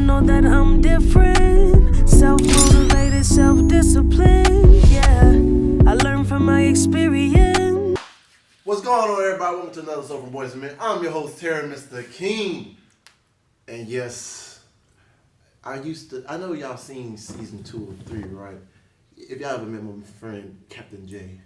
know that I'm different. Self-motivated, self-disciplined. Yeah, I learned from my experience. What's going on, everybody? Welcome to another episode from Boyz and Men. I'm your host, Terry, Mr. King. And yes, I know y'all seen season 2 or 3, right? If y'all ever met my friend, Captain J,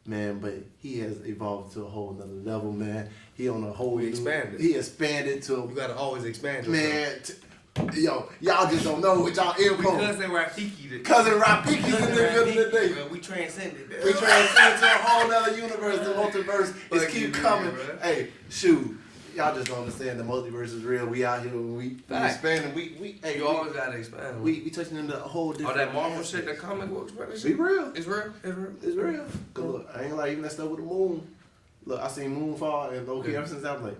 man, but he has evolved to a whole nother level, man. He on a whole He expanded. He expanded to, You gotta always expand yourself. man, y'all just don't know what y'all in for. Cousin Rafiki. Cousin Rafiki's in the building today. Bro, we transcended that. We transcend to a whole nother universe. The multiverse is keep coming. Bro. Hey, shoot. Y'all just don't understand the multiverse is real. We out here, we expanding. Hey, You always gotta expand. we touching into a whole different. All that Marvel shit, that comic books, bro. That Be shit. real. It's real. It's real. It's real. Cause look, I ain't like even that stuff with the moon. Look, I seen Moonfall and okay, ever since I'm like,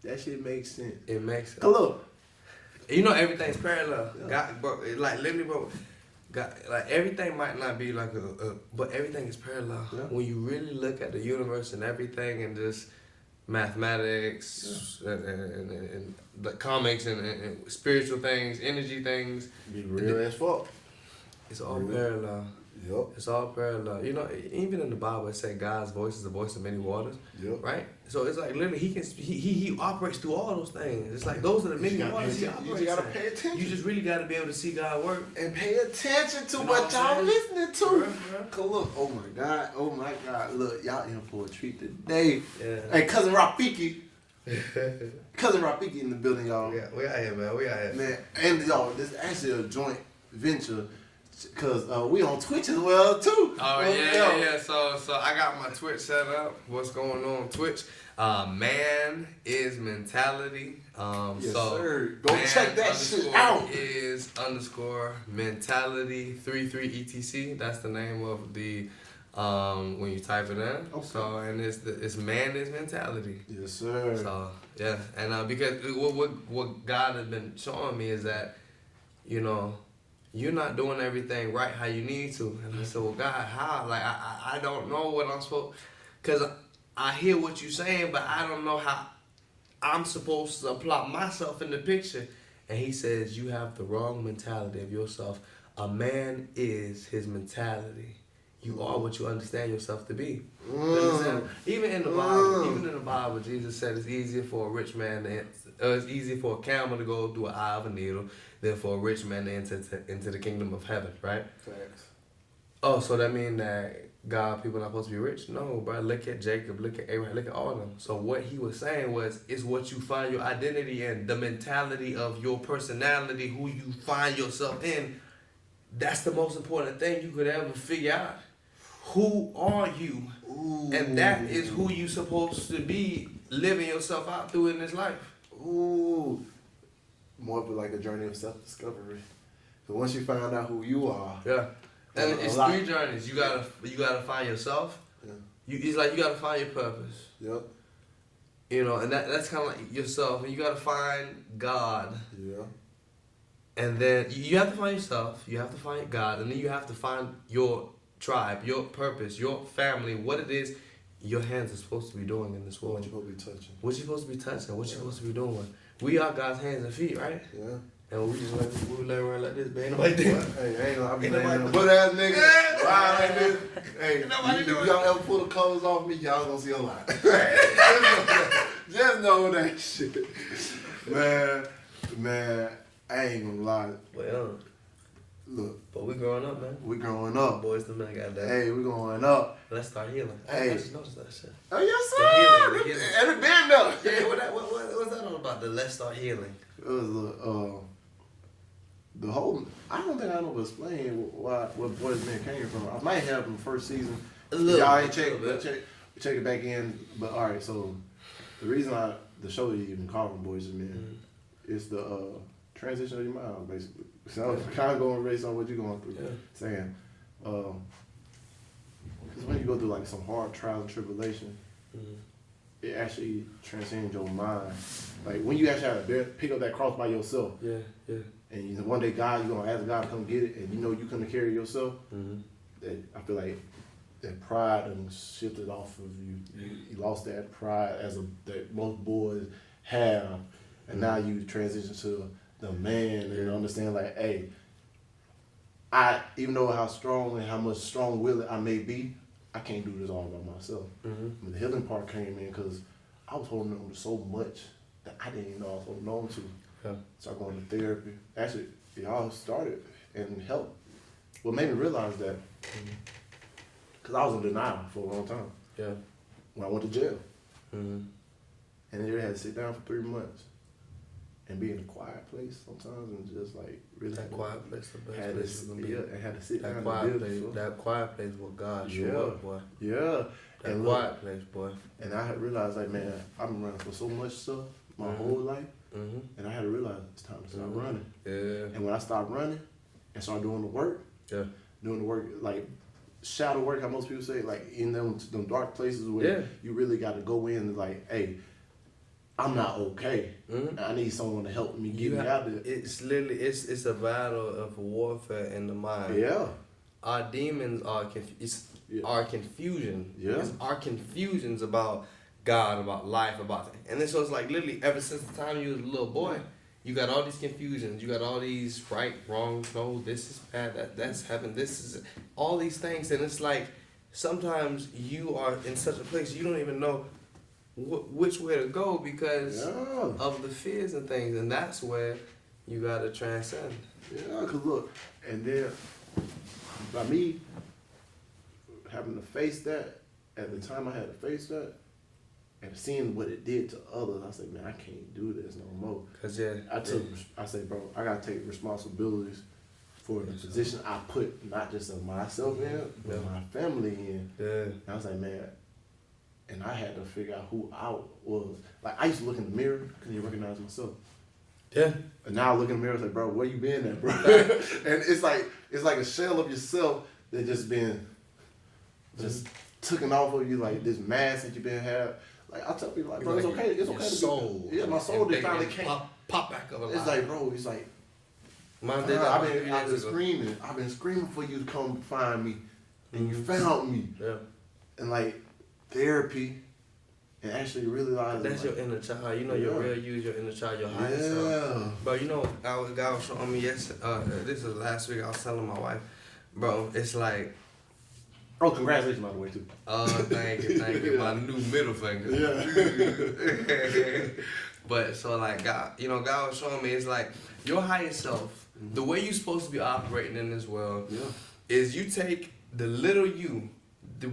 that shit makes sense. It makes sense. Cause look, You know everything's parallel. Yeah. God, bro, like literally, bro. God, like everything might not be like but everything is parallel. Yeah. When you really look at the universe and everything, and just mathematics and the comics and spiritual things, energy things, be real as fuck. it's all parallel. Yep. It's all parallel. You know, even in the Bible, it said God's voice is the voice of many waters. Yep. Right? So it's like literally he operates through all those things. It's like those are the many waters he You operates just gotta in. pay attention. You just really gotta be able to see God work. And pay attention to You know what what y'all I'm listening to. Bruh. Cause look, oh my God, look, y'all in for a treat today. Yeah. Hey, cousin Rafiki. Cousin Rafiki in the building, y'all. We out here, man. We out here. Man, and y'all, this is actually a joint venture. Cause we on Twitch as well too. Oh yeah. So I got my Twitch set up. What's going on Twitch? Man is mentality. Yes, so sir. Go check that shit out. Is _mentality 33 etc. That's the name of the when you type it in. Okay. So and it's man is mentality. Yes, sir. So yeah, and because what God has been showing me is that, you know, you're not doing everything right how you need to. And I said, well, God, how? Like, I don't know what I'm supposed... Because I hear what you're saying, but I don't know how I'm supposed to apply myself in the picture. And he says, you have the wrong mentality of yourself. A man is his mentality. You are what you understand yourself to be. Even in the Bible, Jesus said it's easier for a rich man it's easier for a camel to go through an eye of a needle than for a rich man to enter into the kingdom of heaven, right? Facts. Oh, so that mean that God people not supposed to be rich? No, bro. Look at Jacob, look at Abraham, look at all of them. So what he was saying was, it's what you find your identity in, the mentality of your personality, who you find yourself in. That's the most important thing you could ever figure out. Who are you? Ooh. And that is who you supposed to be living yourself out through in this life. Ooh. More of like a journey of self-discovery. So once you find out who you are, Yeah. And it's lot. 3 journeys. You gotta find yourself. Yeah. It's like you gotta find your purpose. Yep. You know, and that's kind of like yourself. And you gotta find God. Yeah. And then you have to find yourself. You have to find God, and then you have to find your tribe, your purpose, your family, what it is your hands are supposed to be doing in this What world. you supposed to be touching? What you supposed to be touching? What you supposed to be doing? We are God's hands and feet, right? Yeah. And we just let around like this, man. Nobody do it. Hey, I ain't gonna be Ain't playing nobody no do butt ass nigga. Wild like this. Hey, Ain't nobody if do it. y'all ever pull the clothes off me, y'all gonna see a lot. Just know that shit. Man, I ain't gonna lie. Well, Look, but we growing up, man. we growing up. Boys, the man got that. Hey, we growing up. Let's start healing. Hey. I just noticed that shit. Oh, yes, The healing. sir. Every band though. Yeah, what's that all about? The let's start healing. It was the whole. I don't think I know explain what Boyz Men came from. I might have in the first season. Y'all ain't check it back in. But all right, so the reason the show even called Boyz Men is the transition of your mind, basically. So I was kind of going based on what you're going through, saying, because when you go through like some hard trials and tribulation, it actually transcends your mind. Like when you actually have to pick up that cross by yourself. Yeah. And one day you're gonna ask God to come get it, and you know you couldn't carry yourself. That I feel like that pride and shifted off of you. You lost that pride that most boys have, and now you transition to the man and understand like, hey, I even though how strong and how much strong willed I may be, I can't do this all by myself. But the healing part came in because I was holding on to so much that I didn't even know I was holding on to. Yeah. So I going to therapy. Actually, y'all started and helped. What made me realize that, because I was in denial for a long time. Yeah. When I went to jail. Mm-hmm. And then I had to sit down for 3 months and be in a quiet place sometimes and just like really. That quiet place, the best had place to, you can be. and had to sit That down quiet and place, build. that quiet place where God show Yeah. up, boy. Yeah. That And quiet place, boy. And I had realized like, man, I've been running for so much stuff my whole life. And I had to realize it's time to stop running. Yeah. And when I stopped running and started doing the work, doing the work, like shadow work, how most people say, like in them dark places where you really got to go in and like, hey, I'm not okay. I need someone to help me get me out of it. It's literally, it's a battle of warfare in the mind. Yeah. Our demons are our confusion. Yeah. It's our confusions about God, about life, about things. And then so it's like literally ever since the time you was a little boy, you got all these confusions. You got all these right, wrong, no, this is bad, that's heaven, this is all these things. And it's like sometimes you are in such a place you don't even know which way to go because of the fears and things. And that's where you got to transcend. Yeah, because look, and then by me having to face that, at the time I had to face that, and seeing what it did to others, I said, man, I can't do this no more. Cause I said, bro, I gotta take responsibilities for the position I put not just of myself in, but my family in. Yeah. And I was like, man, and I had to figure out who I was. Like I used to look in the mirror, I couldn't even recognize myself. Yeah. And now I look in the mirror and say, bro, where you been at, bro? And it's like a shell of yourself that just been taken off of you, like this mask that you've been having. Like I tell people, like, bro, it's okay. It's okay to soul. be. Yeah, my soul just finally came. Pop back up alive. It's like, bro, it's like. I've been screaming. I've been screaming for you to come find me, and you found me. Yeah. And like therapy, and actually realizing that's like, your inner child. You know your real you is your inner child, your higher self. Yeah. But you know, God was showing me this is last week. I was telling my wife, bro, it's like. Oh, congratulations, by the way, too. Thank you. My new middle finger. Yeah. But so like God was showing me it's like your higher self, the way you're supposed to be operating in this world, is you take the little you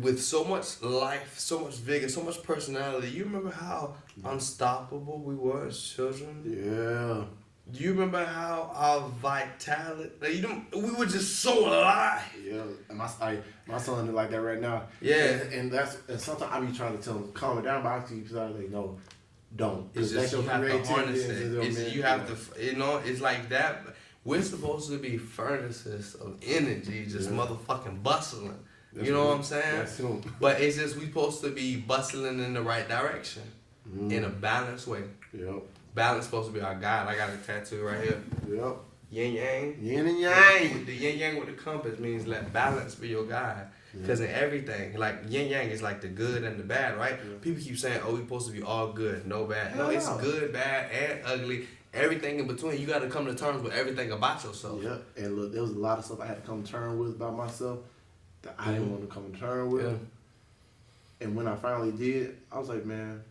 with so much life, so much vigor, so much personality. You remember how unstoppable we were as children? Yeah. Do you remember how our vitality? Like, we were just so alive. Yeah, and my son is like that right now. Yeah, and sometimes I be trying to tell him calm it down, but I keep telling like, no, don't. It's just you have to harness it. You have to, it's like that. We're supposed to be furnaces of energy, just motherfucking bustling. You know what I'm saying? That's him. But it's just we supposed to be bustling in the right direction, in a balanced way. Yep. Balance supposed to be our guide. I got a tattoo right here. Yep. Yin yang. Yin and yang. The yin yang with the compass means let balance be your guide. Because in everything, like yin yang is like the good and the bad, right? Yeah. People keep saying, oh, we're supposed to be all good, no bad. No, it's good, bad, and ugly. Everything in between. You got to come to terms with everything about yourself. Yeah. And look, there was a lot of stuff I had to come to terms with about myself that I didn't want to come to terms with. Yeah. And when I finally did, I was like, man,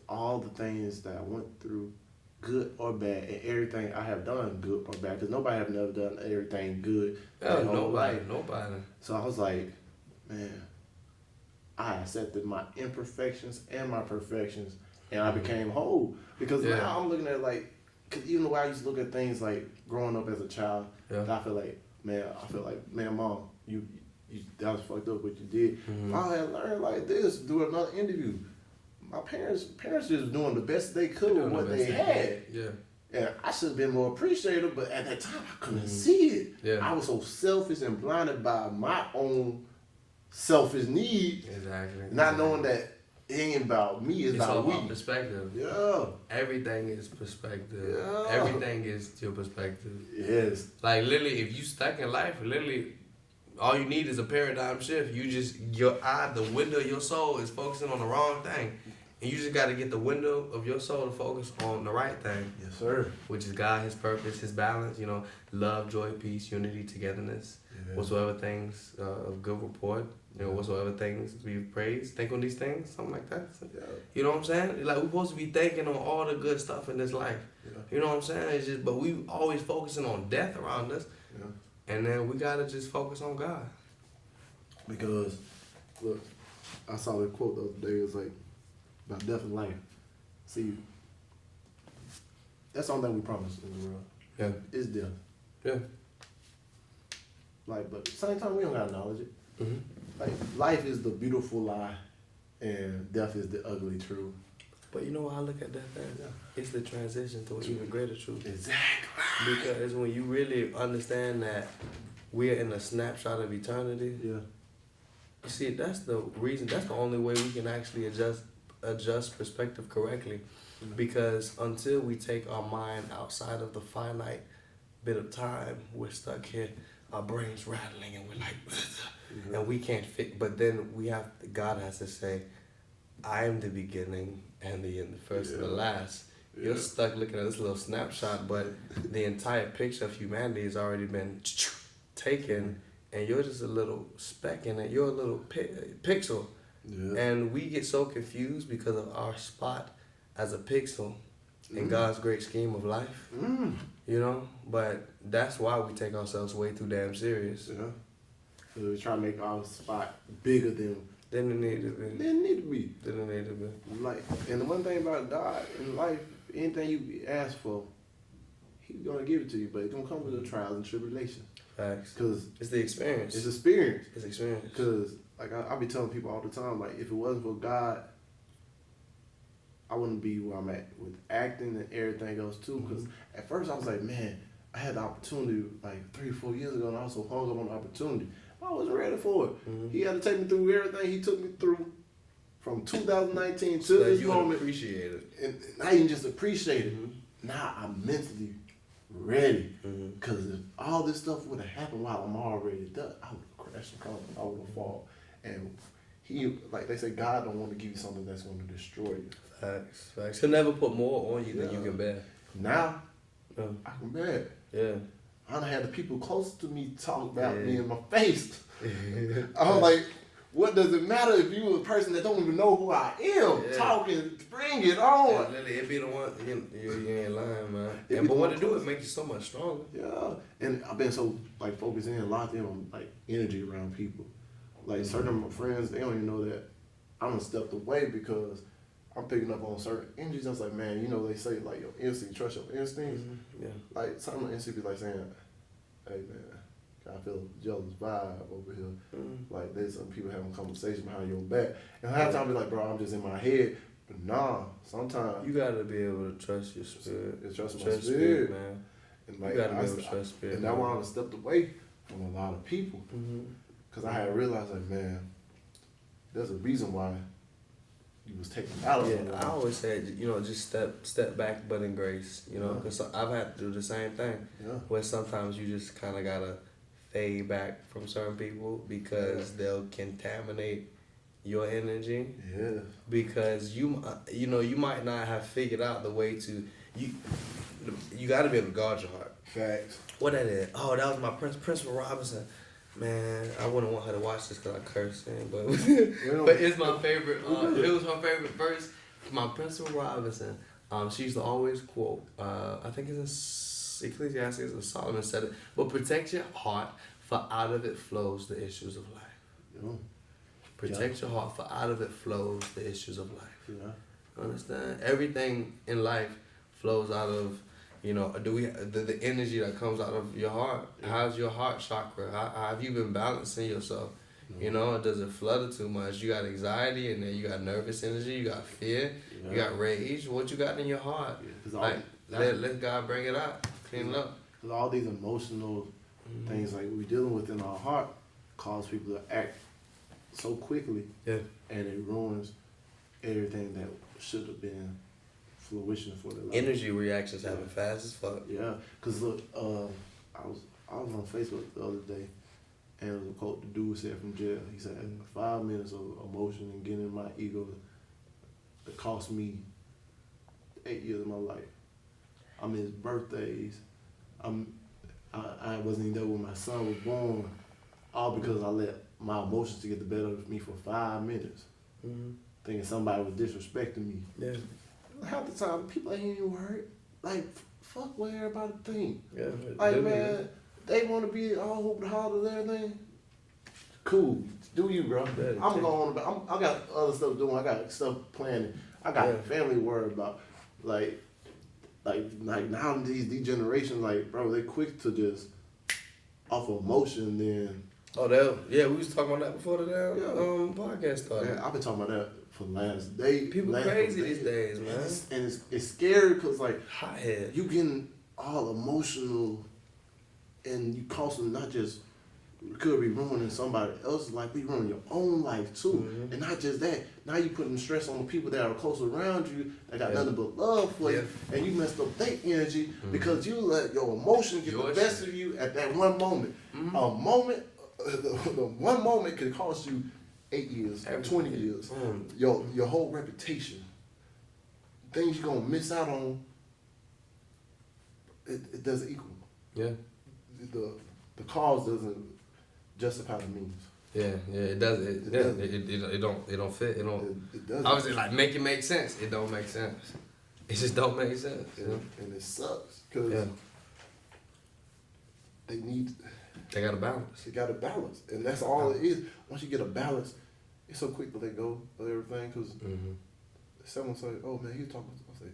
all the things that I went through, good or bad, and everything I have done, good or bad, because nobody have never done everything good. Yeah, nobody. So I was like, man, I accepted my imperfections and my perfections, and I became whole. Because now I'm looking at like, because even the way I used to look at things like growing up as a child, I feel like, man, mom, you that was fucked up what you did. I had learned like this, do another interview. My parents just doing the best they could with what they had. Yeah. And I should have been more appreciative, but at that time I couldn't see it. Yeah. I was so selfish and blinded by my own selfish need. Exactly. Not knowing that it ain't about me, it's about all about perspective. Yeah. Everything is perspective. Yeah. Everything is your perspective. Yes. Like literally, if you stuck in life, literally all you need is a paradigm shift. The window of your soul is focusing on the wrong thing. And you just got to get the window of your soul to focus on the right thing. Yes, sir. Which is God, His purpose, His balance, you know, love, joy, peace, unity, togetherness, Yeah. whatsoever things of good report, you know, whatsoever things we praise, think on these things, something like that. Yeah. You know what I'm saying? Like, we're supposed to be thinking on all the good stuff in this life. Yeah. You know what I'm saying? It's just, but we always focusing on death around us. Yeah. And then we got to just focus on God. Because, look, I saw a quote the other day. It was like, about death and life. See, that's the only thing we promise in the world. Yeah. Is death. Yeah. Like, but at the same time, we don't gotta acknowledge it. Mm-hmm. Like, life is the beautiful lie, and death is the ugly truth. But you know what I look at that thing? Yeah. It's the transition to an even greater truth. Exactly. Because when you really understand that we're in a snapshot of eternity, Yeah. you see, that's the reason, that's the only way we can actually adjust perspective correctly. Because until we take our mind outside of the finite bit of time, we're stuck here, our brains rattling, and we're like, and we can't fit. But then God has to say, I am the beginning and the end, the first and the last. You're stuck looking at this little snapshot, but the entire picture of humanity has already been taken, and you're just a little speck in it. You're a little pixel. Yeah. And we get so confused because of our spot as a pixel in God's great scheme of life. You know? But that's why we take ourselves way too damn serious. Yeah. So we try to make our spot bigger than it need to be. Didn't need to be. Didn't need to be. Like, and the one thing about God in life, anything you ask for, He's gonna give it to you, but it's gonna come with the trials and tribulations. Facts. Cause it's the experience. It's experience. It's experience. Cause like I be telling people all the time, like if it wasn't for God, I wouldn't be where I'm at with acting and everything else too. Cause at first I was like, man, I had the opportunity like 3 or 4 years ago, and I was so hung up on the opportunity. I wasn't ready for it. He had to take me through everything he took me through from 2019 to this moment. Appreciate it. And I didn't just appreciate it. Now I'm mentally ready. Because if all this stuff would have happened while I'm already done, I would have crashed and come. I would have fallen. And He, like they say, God don't want to give you something that's going to destroy you. Facts. Facts. He'll never put more on you than you can bear. Now, I can bear it. Yeah. I done had the people close to me talk about me in my face. I'm like, what does it matter if you a person that don't even know who I am? Talking, bring it on. It be the one, you ain't lying, man. But what it do, it makes you so much stronger. Yeah. And I've been so, like, focused in, locked in on, like, energy around people. Like, certain of my friends, they don't even know that I'm gonna stepped away because I'm picking up on certain energies. I was like, man, you know, they say, like, your instinct, trust your instincts. Yeah. Like, some of my instincts be like saying, hey, man, I feel a jealous vibe over here. Like, there's some people having conversations behind your back. And half the time I be like, bro, I'm just in my head. But nah, sometimes. You gotta be able to trust your spirit. Trust my spirit, man. And like, you gotta be able to trust spirit. And that's why I stepped away from a lot of people. Because I had realized, like, man, there's a reason why you was taken out of it. I always say, you know, just step back, but in grace. You know, because I've had to do the same thing. Yeah. Where sometimes you just kind of gotta fade back from certain people because they'll contaminate your energy. Yeah. Because you know, you might not have figured out the way to you got to be able to guard your heart. Facts. What that is? Oh, that was my Principal Robinson. Man, I wouldn't want her to watch this because I curse in, but it's my favorite. It was my favorite verse. My Principal Robinson. She used to always quote. I think it's in Ecclesiastes or Solomon said it. But protect your heart, for out of it flows the issues of life. Yeah. Protect your heart, for out of it flows the issues of life. Yeah. Understand? Everything in life flows out of. You know, the energy that comes out of your heart? How's your heart chakra? How have you been balancing yourself? You know, does it flutter too much? You got anxiety, and then you got nervous energy, you got fear, you got rage. What you got in your heart? Like, let God bring it out, clean it up. Because all these emotional things like we're dealing with in our heart cause people to act so quickly, and it ruins everything that should have been fruition for their life. Energy reactions happen fast as fuck. Yeah, cause look, I was on Facebook the other day, and it was a quote the dude said from jail. He said, 5 minutes of emotion and getting my ego that cost me 8 years of my life. I missed birthdays. I wasn't even there when my son was born, all because I let my emotions to get the better of me for 5 minutes, thinking somebody was disrespecting me. Yeah. Half the time, people ain't even worried. Like, fuck what everybody think. Yeah. Like, man, they want to be all hoop and holler and everything. Cool, do you, bro? I'm going. I got other stuff doing. I got stuff planning. I got family worried about. Like now these generations, like, bro, they quick to just off of emotion. Then we was talking about that before the podcast started. Yeah, I've been talking about that for the last day. People crazy these days, man. And it's scary because, like, hothead. You getting all emotional, and you costing not just. Could be ruining somebody else's life, be ruining your own life too. And not just that, now you putting stress on the people that are close around you that got nothing but love for you, and you messed up their energy because you let your emotions get the best of you at that one moment. A moment, the one moment could cost you 8 years, 20 years, your whole reputation, things you're gonna miss out on. It doesn't equal. Yeah. The cause doesn't justify the means. Yeah, it does. It don't fit. It don't. It doesn't. Obviously, like, make it make sense. It don't make sense. It just don't make sense. And it sucks because they got a balance. They got a balance, and that's all it is. Once you get a balance, it's so quick to let go of everything. Because someone say, "Oh man, you talking?" I say,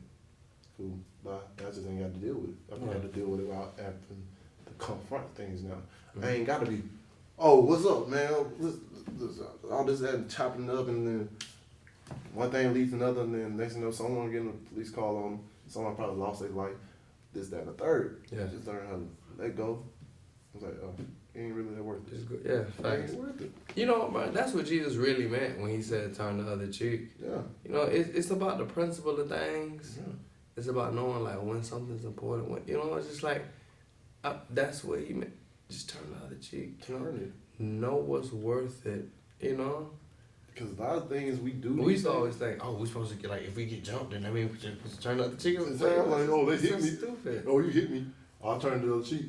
"Cool, bye." I just ain't got to deal with it. I don't have to deal with it without having to confront things now. I ain't got to be. Oh, what's up, man? All this that chopping up, and then one thing leads to another, and then next thing you know, someone getting a police call on them. Someone probably lost their life. This, that, and the third. Yeah. Just learn how to let go. I was like, oh, it ain't really that worth it. It's good. Yeah, it ain't worth it. You know, man, that's what Jesus really meant when he said turn the other cheek. Yeah. You know, it's about the principle of things. Yeah. It's about knowing, like, when something's important. When, you know, it's just like, that's what he meant. Just turn the other cheek. Turn it. Know what's worth it, you know? Because a lot of things we do. We used to always think, oh, we're supposed to get, like, if we get jumped, then I mean, we just turn the other cheek. It's like, oh, they hit me. Stupid. Oh, you hit me. I'll turn the other cheek.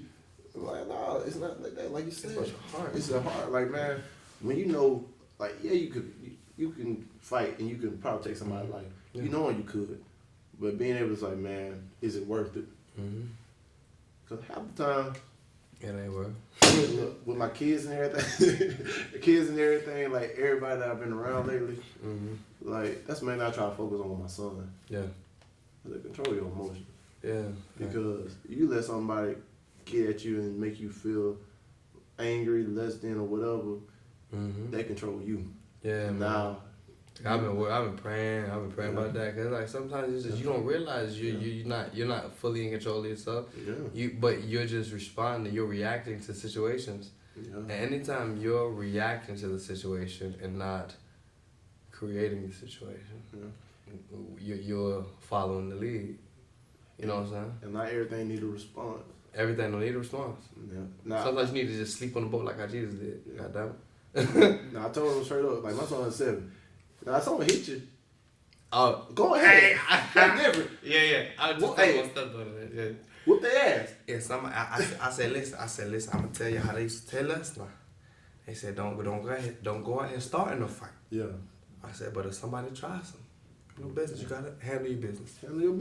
Like, nah, it's not like that. Like you said, it's a heart. It's a heart. Like, man, when you know, like, yeah, you can fight and you can probably take somebody's life. Yeah. You know you could. But being able to say, man, is it worth it? Because half the time, it ain't worth. With my kids and everything, like, everybody that I've been around lately, like, that's mainly I try to focus on with my son. Yeah. Like, control your emotions. Yeah. Because you let somebody get at you and make you feel angry, less than, or whatever, they control you. Yeah. Now, I've been praying about that, cause, like, sometimes it's just you don't realize you're not fully in control of yourself. Yeah. But you're just responding. You're reacting to situations. Yeah. And anytime you're reacting to the situation and not creating the situation, you're following the lead. You know what I'm saying? And not everything need a response. Everything don't need a response. Yeah. Nah, sometimes you need to just sleep on the boat like how Jesus did. Yeah. God damn it. Nah, I told him straight up, like, my son is 7. Now, if someone hit you, go ahead. That's different. Yeah. I was just talking about stuff on it. Yeah. Whoop their ass. Yeah, I said, listen, I'm gonna tell you how they used to tell us now. They said, don't go ahead and start in a fight. Yeah. I said, but if somebody tries some, no business, you gotta handle your business. Handle your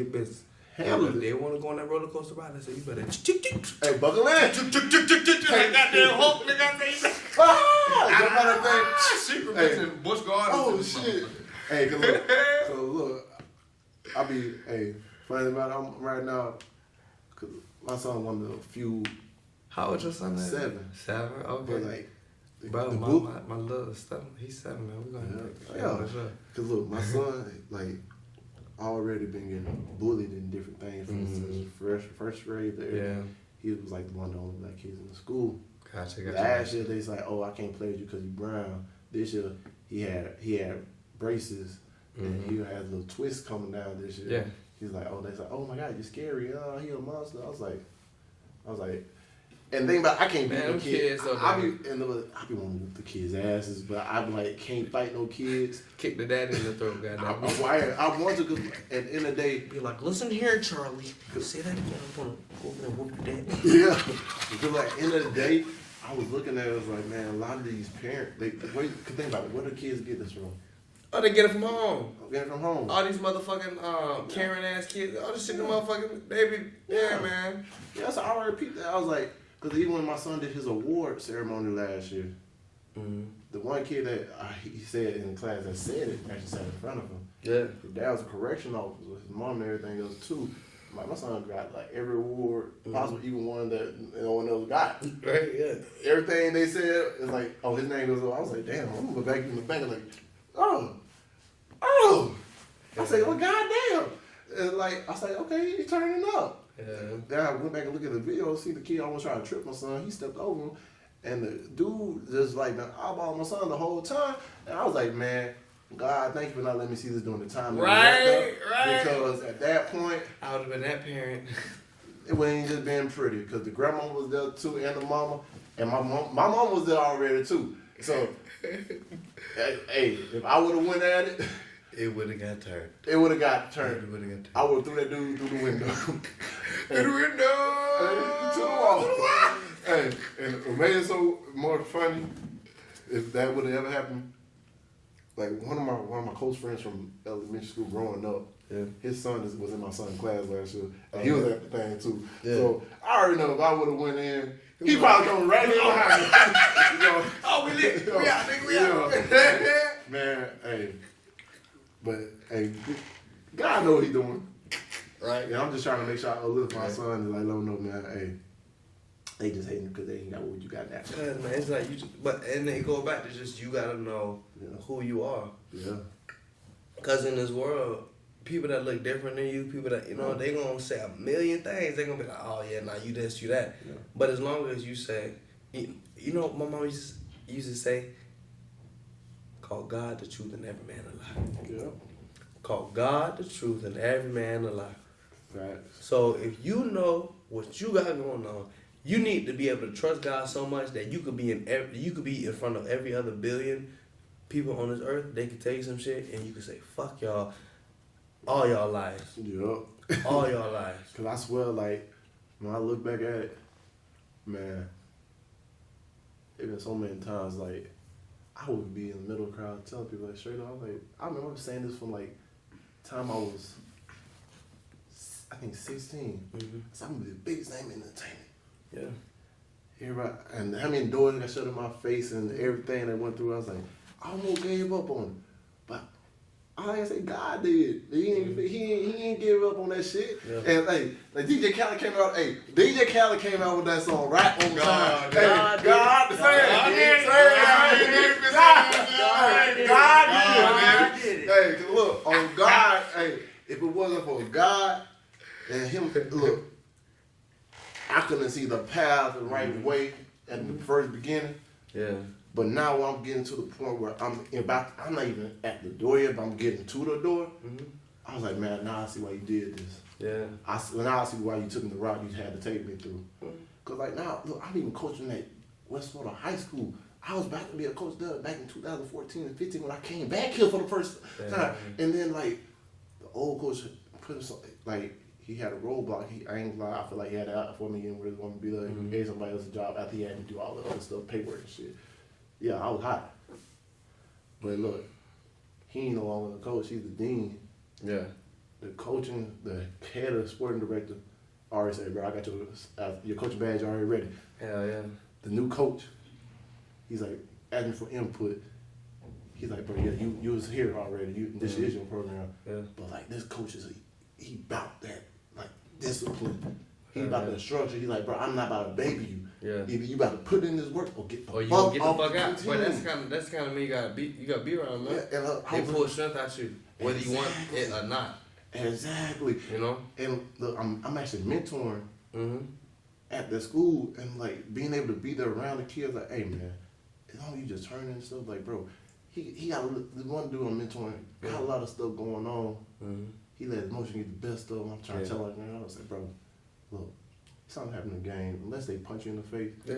business. They want to go on that roller coaster ride. I said, you better. Hey, buckle in. Like goddamn Hulk, nigga. Secret mission, Bush Gardens. Oh shit. Hey, look. I be funny about it. I'm right now. Cause my son one of the few. How old your son? 7. 7. Okay. But like, bro, my little stuff. He's 7, man. We gonna Cause look, my son like already been getting bullied in different things from first grade to everything. He was like one of the only black kids in the school. Gotcha. Last year they was like, oh, I can't play with you because you brown. This year he had braces and he had a little twist coming down this year. Yeah. He's like, oh, they like, oh my God, you're scary. Oh, he a monster. I was like, And think about, I can't beat Man, no them kids. kids so I dirty. be wanting to whoop the kids' asses, but I'm like, can't fight no kids. Kick the daddy in the throat, I goddamn. want to, because at the end of the day, Be like, listen here, Charlie. Say that again. I'm gonna go over there and whoop your daddy. yeah. Because like, at the end of the day, I was looking at it, I was like, man, a lot of these parents, think about it, where do kids get this from? Oh, they get it from home. Get it from home. All these motherfucking Karen ass kids, all this shit, the motherfucking baby. Yeah, man. Yeah, so I already peeped that. I was like, because even when my son did his award ceremony last year, the one kid that he said in the class that said it actually sat in front of him. Yeah. His dad was a correction officer, his mom and everything else too. My son got like every award possible, even one that no one else got. Right, yeah. Everything they said is like, oh, his name was. I was like, damn, I'm gonna go back in the bank and like, oh. I said, well, goddamn. And like, I said, okay, he's turning up. Yeah. Then I went back and looked at the video, see the kid almost trying to trip my son. He stepped over him, and the dude just like been eyeballing my son the whole time. And I was like, man, God, thank you for not letting me see this during the time. Right. Because at that point, I would have been that parent. it wasn't just being pretty, because the grandma was there too, and the mama, and my mom was there already too. So, hey, if I would have went at it, It would have got turned. it would have got turned. It would have got turned. I would have threw that dude through the window. Through the window! To the wall. Hey, and what made it so more funny, if that would have ever happened, like one of my close friends from elementary school growing up, his son was in my son's class last year, and he was at the thing too. Yeah. So I already know if I would have went in, he probably coming right in behind me. You know? Oh, we lit. We out, nigga. We out. Man, hey. But, hey, God know what he doing. Right. And I'm just trying to make sure I uplift my son and like let him know, man, hey, they just hating because they ain't got what you got now. Yeah, man, it's like you just, and then it go back to just, you gotta know who you are. Yeah. Because in this world, people that look different than you, people that, they gonna say a million things. They gonna be like, oh yeah, nah, you this, you that. Yeah. But as long as you say, my mom used to say, call God the truth and every man a lie. Yeah. Call God the truth and every man a lie. Right. So if you know what you got going on, you need to be able to trust God so much that you could be in front of every other billion people on this earth. They could tell you some shit and you could say, fuck y'all, all y'all lies. Yeah. All y'all lies. Because I swear, like, when I look back at it, man, it been so many times, like, I would be in the middle of the crowd telling people, like, straight up, like, I remember saying this from, like, time I was, I think, 16. Mm-hmm. So I'm going to be the biggest name in entertainment. Yeah. Everybody, and how many doors got shut in my face and everything that went through, I was like, I almost gave up on it. But all I can say, God did. He ain't give up on that shit. Yeah. And like DJ Khaled came out, DJ Khaled came out with that song right on time. God did. Hey, look, on God, hey, if it wasn't for God and him, look, I couldn't see the path the right way at the first beginning. Yeah. But now I'm getting to the point where I'm not even at the door yet, but I'm getting to the door. Mm-hmm. I was like, man, now I see why you did this. Yeah. Now I see why you took me the route you had to take me through. Because like now, look, I'm even coaching at West Florida High School. I was about to be a coach there back in 2014 and 15 when I came back here for the first time. And then like, the old coach put him like, he had a roadblock. I ain't gonna lie, I feel like he had it out for me and really wanted to be there. He gave somebody else a job after he had to do all the other stuff, paperwork and shit. Yeah, I was hot. But look, he ain't no longer the coach, he's the dean. Yeah. The coaching, the head of the sporting director already said, bro, I got your coaching badge already ready. Hell yeah. The new coach, he's like, asking for input. He's like, bro, yeah, you was here already. This is your program. Yeah. But like, this coach he about that, like, discipline. He about the structure. He's like, bro, I'm not about to baby you. Yeah. Either you about to put in this work or get the or you fuck get the fuck out. the But that's kind of me. You gotta be around, man. Yeah, and they pull strength out you, whether you want it or not. Exactly. You know. And look, I'm actually mentoring at the school, and like being able to be there around the kids. Like, hey man, as long as you just turn and stuff. Like, bro, he got the one dude I'm mentoring got a lot of stuff going on. He let his emotion get the best of him. I'm trying to tell him, man, I was like, bro, look, something happen in the game, unless they punch you in the face, Yeah.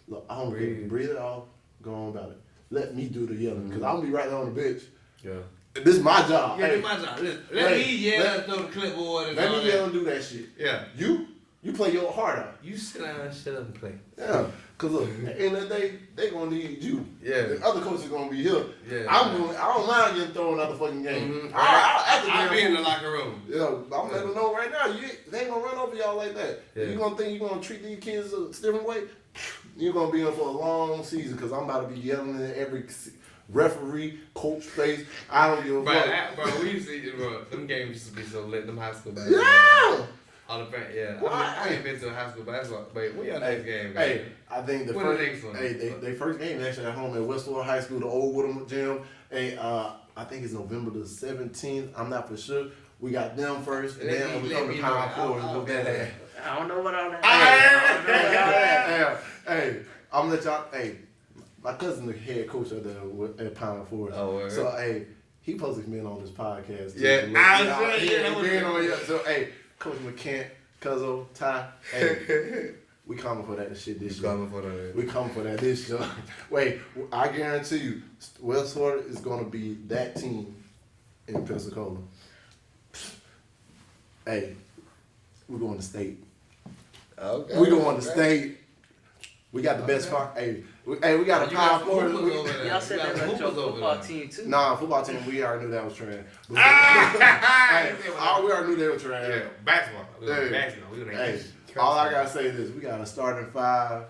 look, I don't care. Breathe it off, go on about it. Let me do the yelling, because I'm going to be right there on the bench. Yeah. This is my job. Yeah, hey, this my job. Let me yell and throw the clipboard and let all me yell and do that shit. Yeah. You play your heart out. You sit down and shut up and play. Yeah, because look, at the end of the day, they going to need you. Yeah. The other coaches going to be here. Yeah. I don't mind getting thrown another fucking game. Mm-hmm. I'll be in the locker room. Yeah, I'm letting them know right now, they ain't going to run over y'all like that. Yeah. You going to think you're going to treat these kids a different way? You're going to be in for a long season because I'm about to be yelling at every referee, coach face. I don't give a fuck. Bro, we used to, bro, them games used to be so lit, them high school basketball. Yeah! All the friends, yeah. Well, I ain't been to a high school basketball. Wait, when y'all next game? Hey, I think the when first, the next one? they first game actually at home at Westwood High School, the old Woodham gym. Hey, I think it's November the 17th. I'm not for sure. We got them first, and then when we come to Power Forward, we'll get that. I don't know what all that. Hey, I'm gonna let y'all. Hey, my cousin the head coach at Power Forward. Oh, word. So hey, he supposed to be on this podcast. Too. Yeah, So hey, Coach McCant, Cuzzo, Ty. Hey, we coming for that shit this year. We coming for that this year. Wait, I guarantee you, Westwater is gonna be that team in Pensacola. Hey, we're going to state. Okay. We're going to state. We got the best part. Hey, we got a Power Forward. Y'all said that about your football team too. Nah, football team, we already knew that was trash. Hey, we already knew they were trash. Yeah, basketball. Hey, all I gotta say is this: we got a starting five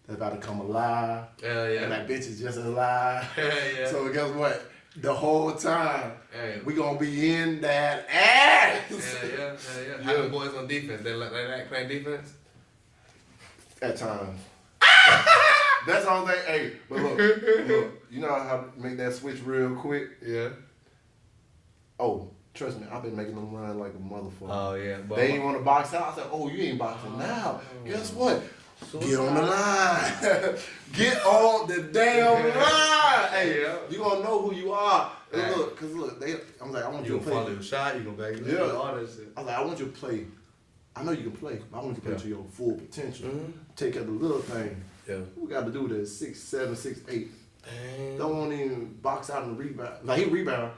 that's about to come alive. Hell yeah. And that bitch is just alive. Hell yeah. So guess what? The whole time, Hey. we gonna be in that ass. Yeah. How the boys on defense? They like playing defense? At times. That's all they. Hey, but look, you know how to make that switch real quick? Yeah. Oh, trust me, I've been making them run like a motherfucker. Oh yeah. But They ain't want to box out. I said, oh, you ain't boxing now. Guess what? Get on the line. Get on the damn line. Hey, Yeah. you gonna know who you are. And Right. look, cause look, I'm like, I want you you to gonna follow play. your shot, you gonna back it Yeah. up, all that shit. I was like, I want you to play. I know you can play, but I want you to play Yeah. to your full potential. Mhm. Take care of the little thing. Yeah. We got to do this 6'7", 6'8". Dang. Don't want to even box out and rebound. Like he rebound,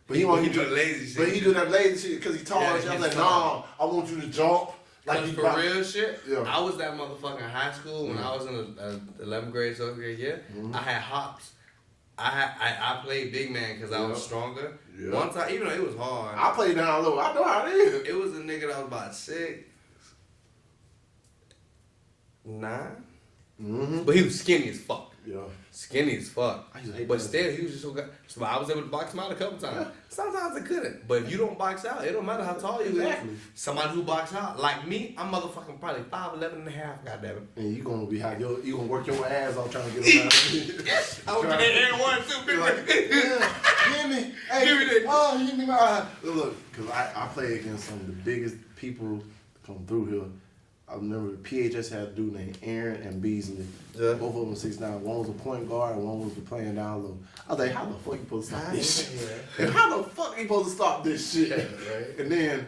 but he He want do the lazy shit. But he do that lazy shit because he tall. Yeah, and shit. I was he's like, tall. nah, I want you to jump. Like Cause he for box- real shit, Yeah. I was that motherfucker in high school when I was in the 11th grade, 12th grade year. Mhm. I had hops. I played big man because I was Yeah. stronger. Yeah. One time, even though it was hard, I play down low. I know how it is. it was a nigga that was about 6'9", Mm-hmm. but he was skinny as fuck. Yeah. Skinny as fuck. I used to hate But that. still, he was just so good. So I was able to box him out a couple times. Sometimes I couldn't. But if you don't box out, it don't matter how tall you Exactly. are. Somebody who box out, like me, I'm motherfucking probably 5'11" and a half, goddammit. And you gonna be high. You gonna work your ass off trying to get around. I was getting that air one too, You're like, big. yeah, give me. Hey, Give me that. Oh, give me my. Look, because I play against some of the biggest people come through here. I remember PHS had a dude named Aaron and Beasley. Yeah. Both of them 6'9". One was a point guard and one was playing down low. I was like, how the fuck you supposed to stop this shit? And how the fuck you supposed to stop this shit? right. And then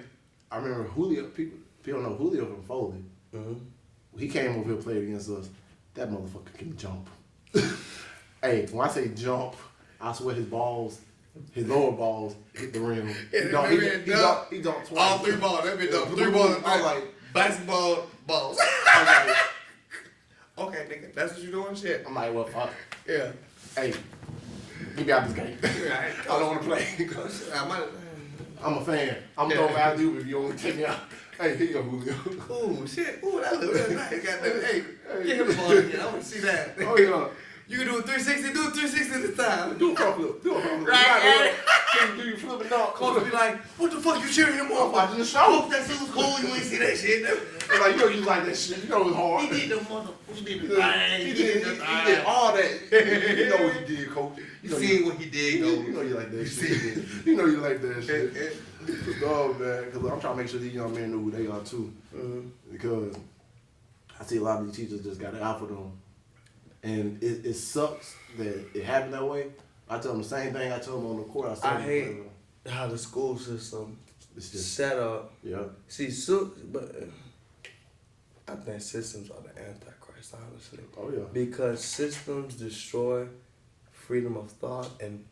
I remember Julio. People know Julio from Foley. Mm-hmm. He came over here and played against us. That motherfucker can jump. Hey, when I say jump, I swear his lower balls hit the rim. He dunked twice. All three balls. That bitch dunked. 3 I balls. was like, Basketball balls. I was like, Okay, nigga. That's what you doing? Shit. I'm like, well, fuck. Yeah. Hey, get me out this game. Right. I don't want to play. I might. I'm a fan. I'm going to out you if you only take me out. Hey, here you go, Julio. Ooh, shit. Ooh, that looks really nice. Goddamn. Hey, get him the ball again. I want to see that. Oh, yeah. You can do a 360. Do a 360 this time. Do a front flip. Do a front flip. Right. Do you flip it dunk? Coach be like, what the fuck you cheering him I'm on? watching the show. Hope that shit was cool. You ain't see that shit. It's like, you know you like that shit. You know it's hard. He did the motherfucker. He did the He thing. did all that. You know what he did, coach. You seen what he did, You though. know you like that You shit. seen You know you like that shit. Oh, man. Because I'm trying to make sure these young men know who they are, too. Because I see a lot of these teachers just got it out for them. And it sucks that it happened that way. I tell them the same thing I told them on the court. I hate how the school system It's just, set up. yeah. See, but think systems are the antichrist, honestly. Oh yeah. Because systems destroy freedom of thought, and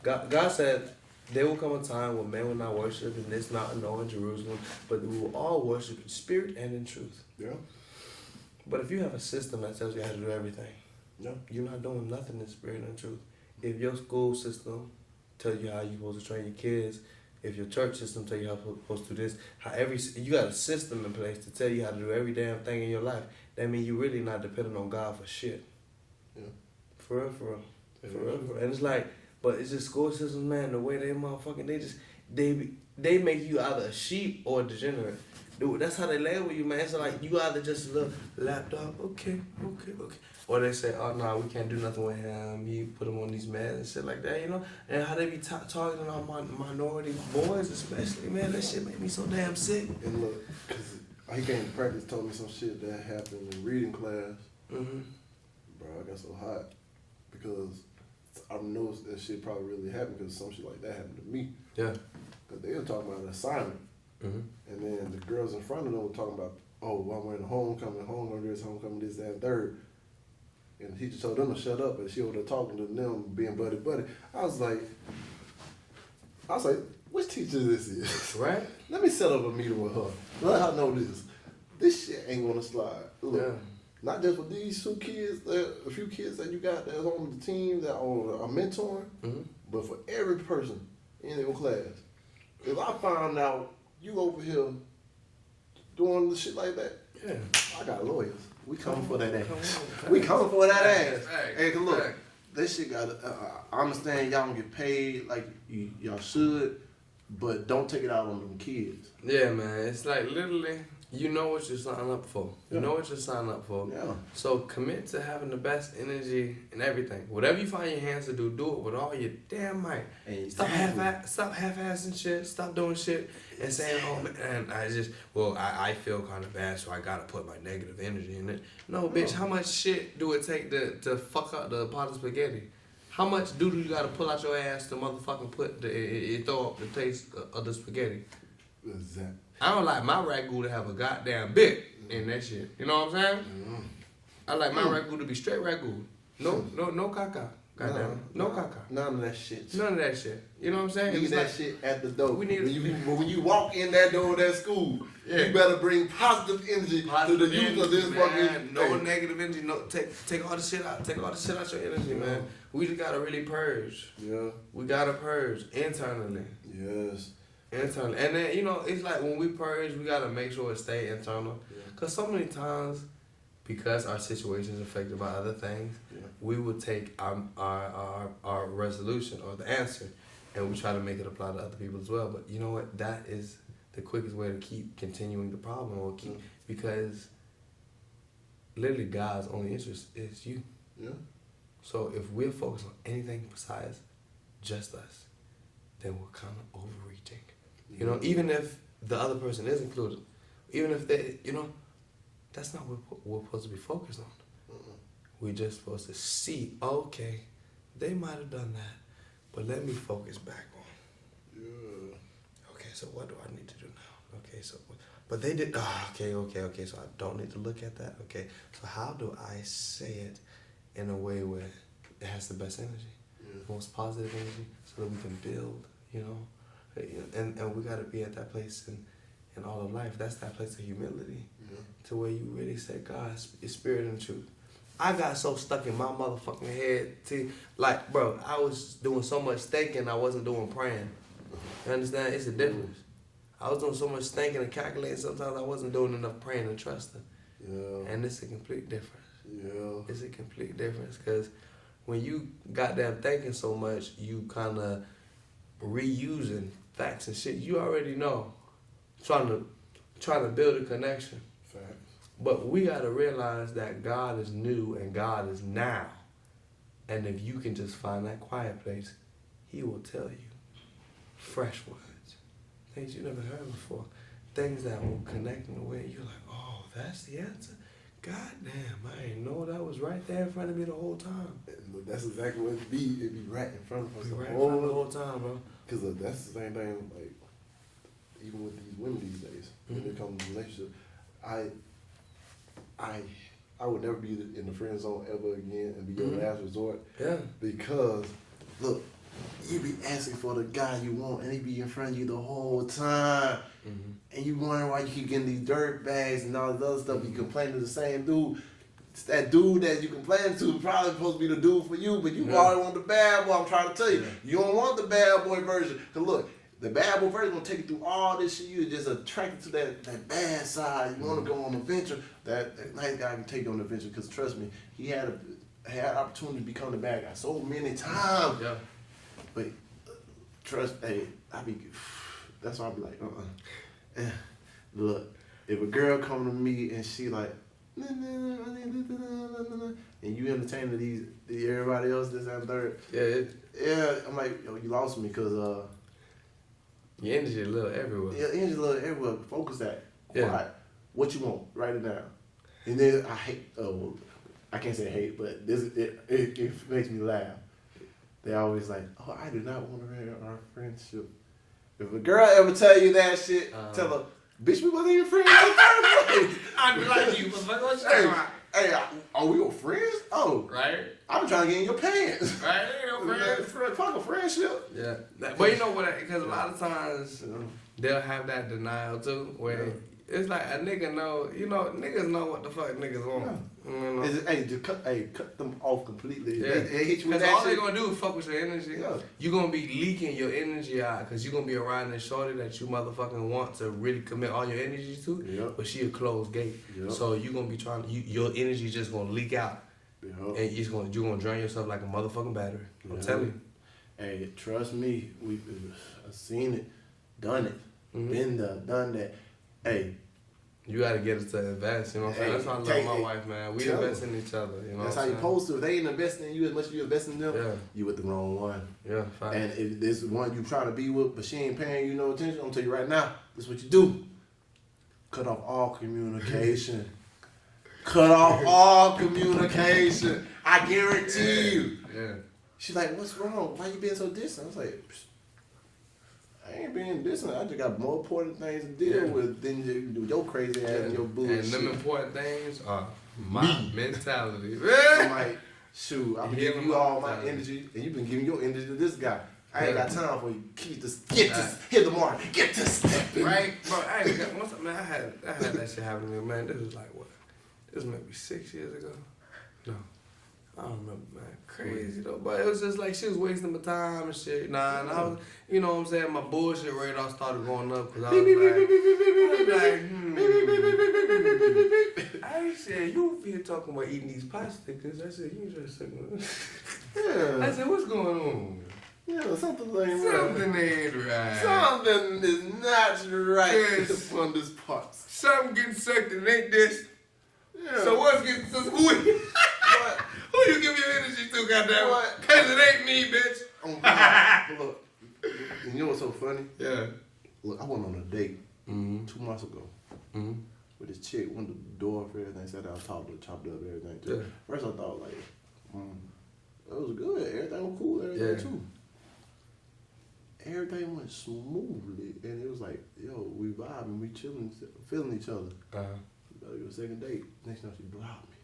God said there will come a time when men will not worship in this mountain nor in Jerusalem, but we will all worship in spirit and in truth. Yeah. But if you have a system that tells you how to do everything, Yeah. you're not doing nothing in spirit and truth. If your school system tells you how you're supposed to train your kids, if your church system tells you how you're supposed to do this, you got a system in place to tell you how to do every damn thing in your life, that means you're really not dependent on God for shit. Yeah. For real, for real. For real, for real. And it's like, but it's just school systems, man, the way they motherfucking, they make you either a sheep or a degenerate. Dude, that's how they label you, man. So like, you either just a little lapdog, okay. Or they say, oh, no, we can't do nothing with him. You put him on these meds and shit like that, you know? And how they be targeting our minority boys especially, man. That shit make me so damn sick. And look, cause he came to practice, told me some shit that happened in reading class. Mm-hmm. Bro, I got so hot because I know that shit probably really happened because some shit like that happened to me. Yeah. Cause they were talking about an assignment. Mm-hmm. And then the girls in front of them were talking about, oh, I'm wearing homecoming this, that, and third. And the teacher told them to shut up, and she over there talking to them, being buddy. I was like, which teacher this is? Right? Let me set up a meeting with her. Let her know this. This shit ain't gonna slide. Look, Yeah. not just for these two kids, a few kids that you got that's on the team that are mentoring, Mm-hmm. but for every person in your class. If I find out you over here doing the shit like that, Yeah. I got lawyers. We coming for that ass. Come on. We coming for that ass. Facts, Hey, 'cause look, facts. this shit got. I understand y'all don't get paid like y'all should, but don't take it out on them kids. Yeah, man. It's like literally, you know what you're signing up for. You Yeah. know what you're signing up for. Yeah. So commit to having the best energy and everything. Whatever you find your hands to do it with all your damn might. Hey, Stop half-assing shit. Stop doing shit and saying, oh man, I feel kind of bad, so I gotta put my negative energy in it. No, bitch, how much shit do it take to fuck up the pot of spaghetti? How much doo-doo you gotta pull out your ass to motherfucking throw up the taste of the spaghetti? Exactly. I don't like my ragu to have a goddamn bit in that shit. You know what I'm saying? Mm-hmm. I like my ragu to be straight ragu. No caca. Goddamn. No caca. None of that shit. None of that shit. You know what I'm saying? Leave It's that like, shit at the door. We need- when you walk in that door of that school, Yeah. you better bring positive energy to the youth of this man. fucking. No hey. negative energy. No, take all the shit out. Take all the shit out your energy, man. We just gotta really purge. Yeah. We gotta purge internally. Yes. Internally. And then, you know, it's like when we purge, we gotta make sure it stay internal. Yeah. Because so many times, because our situation is affected by other things, Yeah. we will take our resolution or the answer and we try to make it apply to other people as well. But you know what? That is the quickest way to keep continuing the problem or keep, because literally God's only interest is you. Yeah. So if we're focused on anything besides just us, then we're kind of overreaching. You know, even if the other person is included, even if they, you know, that's not what we're supposed to be focused on. We're just supposed to see, okay, they might have done that, but let me focus back on. Yeah. Okay, so what do I need to do now? Okay, so, but they did, okay, so I don't need to look at that. Okay, so how do I say it in a way where it has the best energy, the most positive energy, so that we can build, you know? And we got to be at that place in all of life. That's that place of humility, to where you really say, God, it's spirit and truth. I got so stuck in my motherfucking head. Like, bro, I was doing so much thinking, I wasn't doing praying. You understand? It's a difference. I was doing so much thinking and calculating, sometimes I wasn't doing enough praying and trusting. Yeah. And it's a complete difference. Yeah. It's a complete difference, because when you goddamn thinking so much, you kind of reusing facts and shit you already know, trying to build a connection. Facts. But we got to realize that God is new and God is now. And if you can just find that quiet place, He will tell you fresh words, things you never heard before, things that will connect in a way you're like, oh, that's the answer. God damn, I didn't know that was right there in front of me the whole time. And that's exactly what it be. It be right in front of us Be the right in front of the whole whole time, bro. Because that's the same thing, like, even with these women these days, when it comes to relationship, I would never be in the friend zone ever again and be your last resort. Yeah. Because look, you be asking for the guy you want and he be in front of you the whole time. And you wondering why you keep getting these dirt bags and all this other stuff. You complain to the same dude. It's that dude that you complain to probably supposed to be the dude for you, but you already want the bad boy. I'm trying to tell you. You don't want the bad boy version. Cause look, the bad boy version gonna take you through all this shit. You're just attracted to that bad side. You want to go on an adventure. That nice guy can take you on an adventure. Cause trust me, he had opportunity to become the bad guy so many times. Yeah. But trust, hey, that's why I be like, Look, if a girl come to me and she like, and you entertaining these everybody else, this and third. Yeah, I'm like, yo, you lost me because your energy a little everywhere. Yeah, energy a little everywhere. Focus that. Yeah. Right. What you want? Write it down. And then I hate. I can't say hate, but it makes me laugh. They always like, oh, I do not want to ruin our friendship. If a girl ever tell you that shit, tell her, bitch, we wasn't even friends in the first place. I'd be like, you, what you talking about? Hey, are we your friends? Oh, Right? I'm trying to get in your pants. Right? Ain't no friends. Fuck a friendship. Yeah. But you know what? Because a lot of times they'll have that denial too, where it's like a nigga know, niggas know what the fuck niggas want. You know? Just cut them off completely. Yeah. They hit you with Because that all shit. they gonna do is fuck with your energy. Yeah. You gonna be leaking your energy out because you gonna be around this shorty that you motherfucking want to really commit all your energy to. Yep. But she a closed gate. Yep. So you gonna be your energy just gonna leak out. Yep. And you're gonna drain yourself like a motherfucking battery. I'm Yep. telling you. Hey, trust me, I've seen it, done it, been there, done that. Hey, You gotta get us to invest, you know what I'm saying? That's why I love my wife, man. We invest in each other, you know that's what how I'm you supposed to. If they ain't investing in you as much as you investing in them, you with the wrong one. Yeah, fine. And if this one you trying to be with, but she ain't paying you no attention, I'm gonna tell you right now, this is what you do. Cut off all communication. Cut off all communication. I guarantee you. Yeah. She's like, what's wrong? Why you being so distant? I was like, I ain't being distant. I just got more important things to deal with than your crazy ass and your bullshit. And them important things are my mentality. I'm like, shoot, I've been giving you all my energy, and you've been giving your energy to this guy. I ain't got time for you. Hit the mark, get to stepping. Right? Bro, I had that shit happen to me, man. This was like, what? This was maybe 6 years ago. No. I don't remember, man. Crazy though. But it was just like she was wasting my time and shit. And I was, you know what I'm saying? My bullshit radar started going up because I was like, I said, you here talking about eating these pot stickers. I said, you just sitting Yeah. I said, what's going on? Yeah, something ain't right. Something ain't right. Something is not right on this part. Something getting sucked and ain't this. Yeah. So what's getting sucked? Who you give your energy to, goddamn? What? Cause it ain't me, bitch. Oh, God. Look, and you know what's so funny? Yeah. Look, I went on a date 2 months ago with this chick. Went to the door for everything. Sat down, chopped up everything. Too. Yeah. First I thought like, it was good. Everything was cool. Everything too. Everything went smoothly, and it was like, yo, we vibing, we chilling, feeling each other. About to go second date. Next time she blocked me.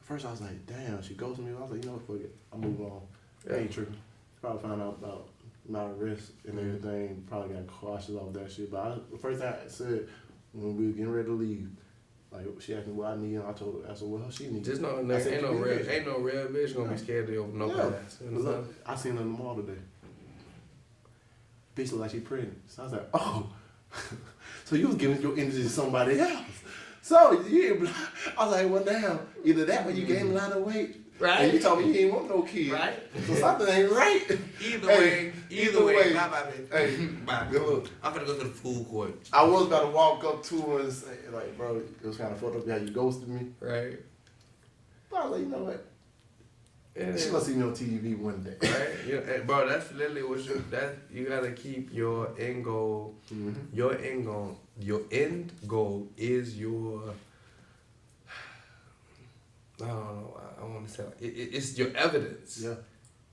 First I was like, damn, she ghosted me. I was like, you know what, fuck it. I'll move on. I ain't tripping. Probably found out about my risk and everything. Probably got cautious off that shit. But the first thing I said when we were getting ready to leave, like she asked me what I need, and I told her, what she needs. Just know, ain't no real bitch gonna be scared of no ass. Look, I seen her in the mall today. Bitch look like she pregnant. So I was like, oh. So you was giving your energy to somebody else. So you, I was like, well, now either that or you gained a lot of weight, right? And you told me you ain't want no kid, right? So something ain't right. Either way. Bye, bitch. Hey, bye. Look, I'm gonna go to the food court. I was about to walk up to her and say, like, bro, it was kind of fucked up how you ghosted me, right? But I was like, you know what? Yeah, she gonna see me on TV one day, right? Yeah, bro, that's literally what you gotta keep your end goal. Your end goal is your. I don't know. I want to say it's your evidence. Yeah.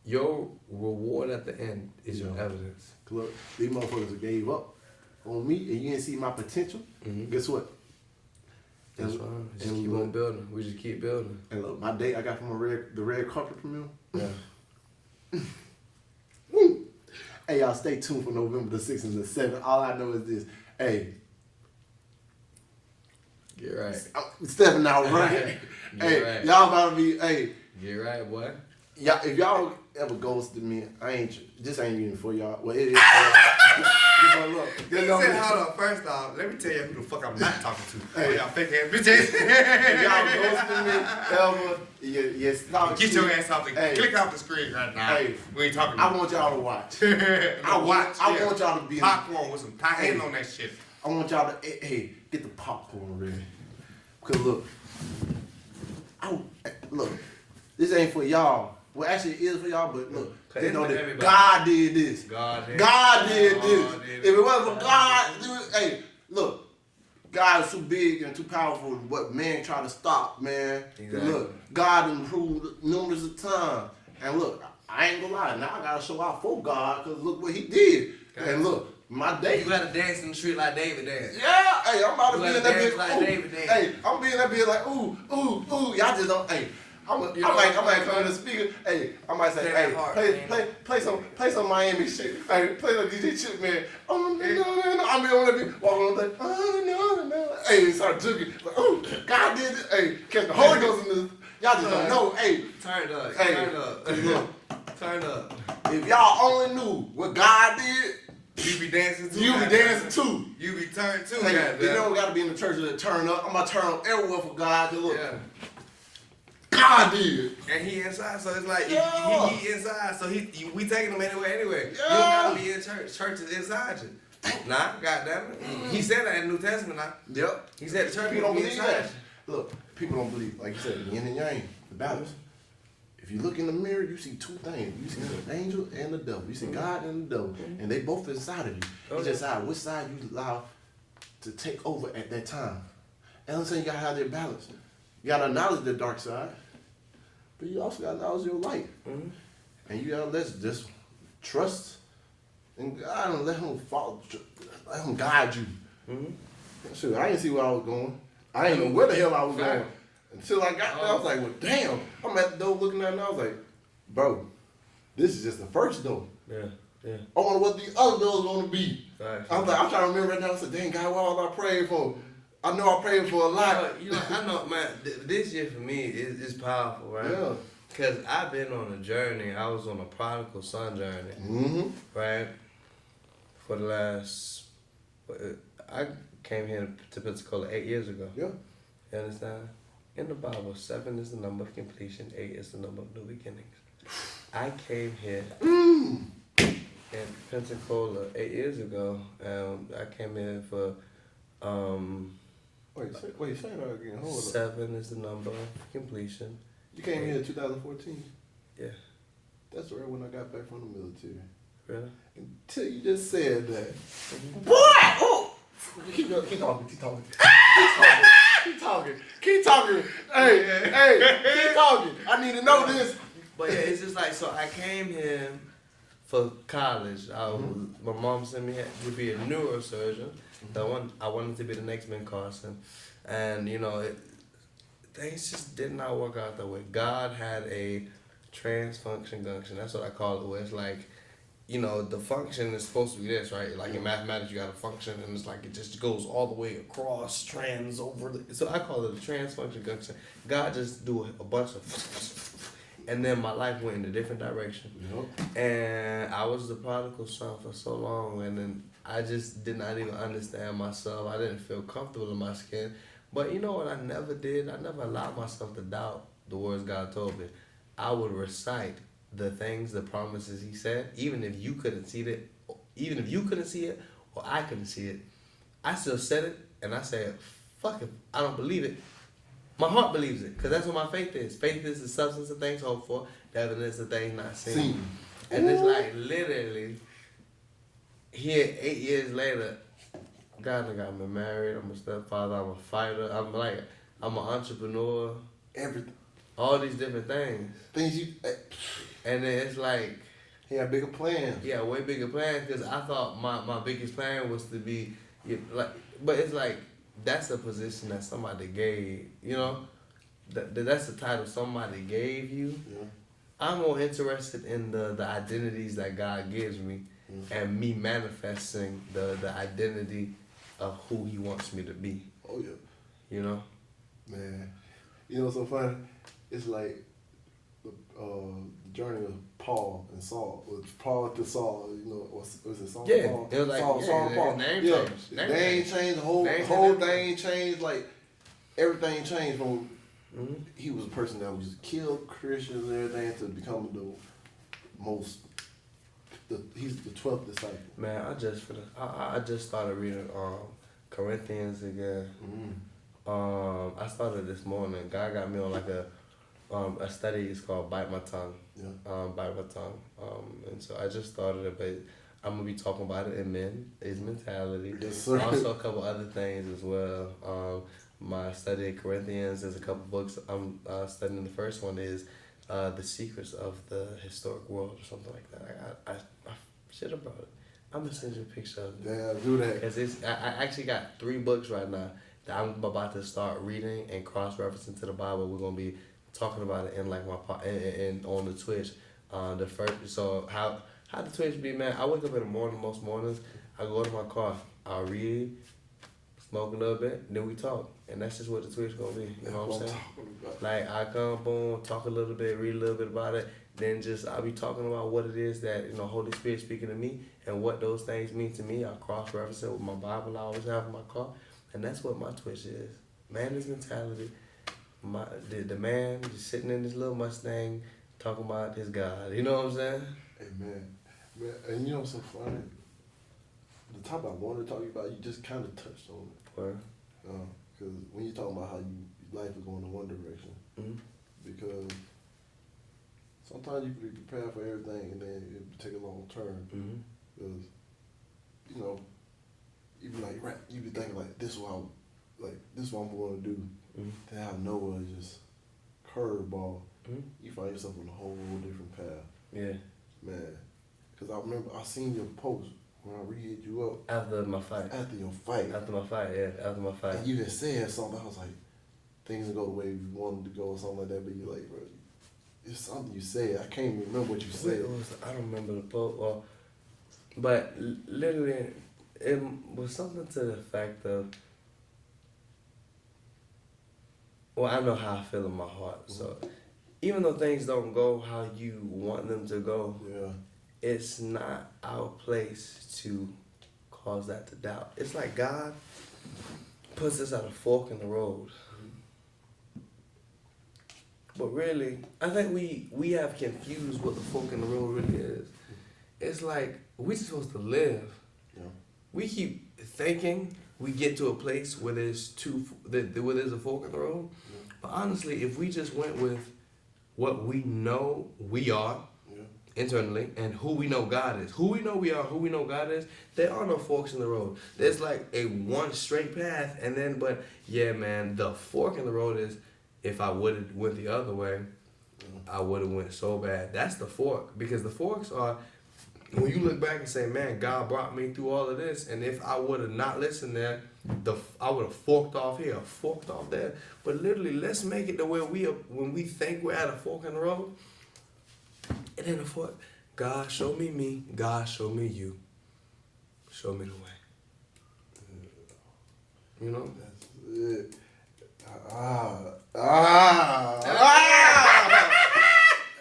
Your reward at the end is your evidence. Look, these motherfuckers gave up on me, and you didn't see my potential. Guess what? That's fine. Just keep on building. We just keep building. And look, my date I got from the red carpet premiere. Yeah. Hey, y'all, stay tuned for November the 6th and the 7th. All I know is this. Hey. Get right. I'm stepping out right. Hey, right. y'all about to be, hey. Get right, boy. Y'all, if y'all ever ghosted me, this ain't even for y'all. Well, it is for y'all. But look, Hold on. First off, let me tell you who the fuck I'm not talking to. Hey. Y'all fake ass bitches. if y'all ghosted me, you stop. Get your ass off the Hey. click off the screen right now. Hey. We ain't talking. I want y'all to watch. I want y'all to be popcorn with some tahini on that shit. I want y'all to, hey, get the popcorn ready. Cause look, look, this ain't for y'all. Well, actually, it is for y'all, but look, you know that God did this. God did this. If it wasn't for God, hey, look, God is too big and too powerful. What man try to stop, man. Exactly. Look, God improved numerous of times. And look, I ain't gonna lie. Now I gotta show out for God, cause look what He did. Okay. And look, my day. You gotta dance in the street like David dance. Yeah, hey, I'm about to be in that bitch. Like David dance. Hey, I'm being that bitch like, ooh. Y'all just don't. Hey, I might come in the speaker. Hey, I might say, hey, play some Miami shit. Hey, play some DJ shit, man. Oh no. I'm be on that bitch walking on the oh no. Hey, start juking. Like, ooh, God did it. Hey, catch the Holy Ghost in this. Y'all just don't know. Hey, turn up. Hey, turn up. Look, Turn up. if y'all only knew what God did. You be dancing too. You be dancing too. You be turned too. Hey, you don't gotta be in the church to turn up. I'm gonna turn up everywhere for God. Cause look, Yeah. God did. And he inside, so it's like Yeah. he inside, so we taking him anyway. Yeah. You don't gotta be in church. Church is inside you. Nah, goddamn it. He said that in the New Testament. Now. Yep. He said the church People don't be believe inside that. Look, people don't believe. Like you said, yin and yang, the balance. If you look in the mirror, you see two things. You see the angel and the devil. You see God and the devil, and they both inside of you. You just decide which side you allow to take over at that time. And I'm saying you gotta have that balance. You gotta acknowledge the dark side, but you also gotta acknowledge your light. Mm-hmm. And you gotta just trust in God and let Him follow, let Him guide you. Mm-hmm. Shoot, I didn't see where I was going. I didn't know where the hell I was going. Until I got there, I was like, well, damn. I'm at the door looking at it, and I was like, bro, this is just the first door. Yeah. I wonder what the other door's gonna be. Right. I was like, I'm trying to remember right now. I said, dang, God, what was I praying for? I know I prayed for a lot. I know, man. This year for me is powerful, right? Yeah. Cause I've been on a journey. I was on a prodigal son journey, Mm-hmm. right? For the last, I came here to Pensacola 8 years ago. Yeah. You understand? In the Bible, 7 is the number of completion, 8 is the number of new beginnings. I came here in Pensacola 8 years ago. I came here for Wait, say that again. Hold up. 7 is the number of completion. You came here in 2014? Yeah. That's right when I got back from the military. Really? Until you just said that. Mm-hmm. Boy! Oh! Keep talking. Hey, keep talking. I need to know this. But yeah, it's just like, so I came here for college. My mom sent me to be a neurosurgeon. I wanted to be the next Ben Carson. And, things just did not work out that way. God had a transfunction junction. That's what I call it, where it's like, the function is supposed to be this, right? Like in mathematics, you got a function, and it's like it just goes all the way across, trans over the. So I call it a transfunction junction. God just do a bunch of, and then my life went in a different direction. Yep. And I was the prodigal son for so long, and then I just did not even understand myself. I didn't feel comfortable in my skin. But you know what I never did? I never allowed myself to doubt the words God told me. I would recite the things, the promises He said, even if you couldn't see it, or I couldn't see it, I still said it, and I said, fuck it, I don't believe it. My heart believes it, because that's what my faith is. Faith is the substance of things hoped for, the evidence of things not seen. And it's like, literally, here 8 years later, God done got me married, I'm a stepfather, I'm a fighter, I'm an entrepreneur. Everything. All these different things. And then it's like... He had bigger plans. Yeah, way bigger plans, because I thought my biggest plan was to be... but it's like, that's a position that somebody gave, you know? That's the title somebody gave you. Yeah. I'm more interested in the identities that God gives me and me manifesting the identity of who He wants me to be. Oh, yeah. You know? Man. You know what's so funny? It's like the journey of Paul and Saul. With Paul to Saul, you know, was it Saul? Yeah. Paul? It was like, Saul, yeah, Saul, his Paul. name Yeah. changed. His name changed. The whole thing changed. Like, everything changed from he was a person that would just kill Christians and everything to become he's the 12th disciple. Man, I just started reading Corinthians again. I started this morning. God got me on like a study. It's called Bite My Tongue. Yeah. Bite My Tongue. And so I just started it, but I'm gonna be talking about it in Men's Mentality. Yes, sir. Also a couple other things as well. My study of Corinthians, there's a couple books I'm studying. The first one is The Secrets of the Historic World or something like that. I shit about it. I'm gonna send you a picture of it. Damn, do that. Cause I actually got 3 books right now that I'm about to start reading and cross-referencing to the Bible. We're gonna be talking about it in like and on the Twitch. The first, so how the Twitch be, man? I wake up in the morning most mornings. I go to my car. I read, smoke a little bit, then we talk, and that's just what the Twitch gonna be. You know what I'm saying? Like I come, boom, talk a little bit, read a little bit about it, then just I'll be talking about what it is that Holy Spirit speaking to me and what those things mean to me. I cross-reference it with my Bible I always have in my car, and that's what my Twitch is. Man's mentality. The man just sitting in this little Mustang talking about his God. You know what I'm saying? Amen. Man, and you know what's so funny? The topic I wanted to talk to you about, you just kind of touched on it. Where? Because when you're talking about how life is going in one direction, because sometimes you can be prepared for everything and then it take a long turn. Because, you be like, right, you be thinking like, this is what I'm going to do. Then out of nowhere, just curveball. You find yourself on a whole different path. Yeah. Man, because I remember I seen your post when I re-hit you up. After my fight. After your fight. After my fight. And you had said something. I was like, things didn't go the way you wanted to go or something like that. But you're like, bro, it's something you said. I can't even remember what you said. I don't remember the post. But literally, it was something to the fact of, well, I know how I feel in my heart. So even though things don't go how you want them to go, it's not our place to cause that to doubt. It's like God puts us at a fork in the road. But really, I think we have confused what the fork in the road really is. It's like we're supposed to live. Yeah. We keep thinking we get to a place where there's where there's a fork in the road. Yeah. But honestly, if we just went with what we know we are internally and who we know God is, who we know we are, who we know God is, there are no forks in the road. There's like a one straight path, and then the fork in the road is if I would have went the other way, I would have went so bad. That's the fork, because the forks are when you look back and say, man, God brought me through all of this, and if I would have not listened there, I would have forked off here, forked off there. But literally, let's make it the way when we think we're at a fork in the road, and then the fork, God, show me me. God, show me you. Show me the way. You know? That's it.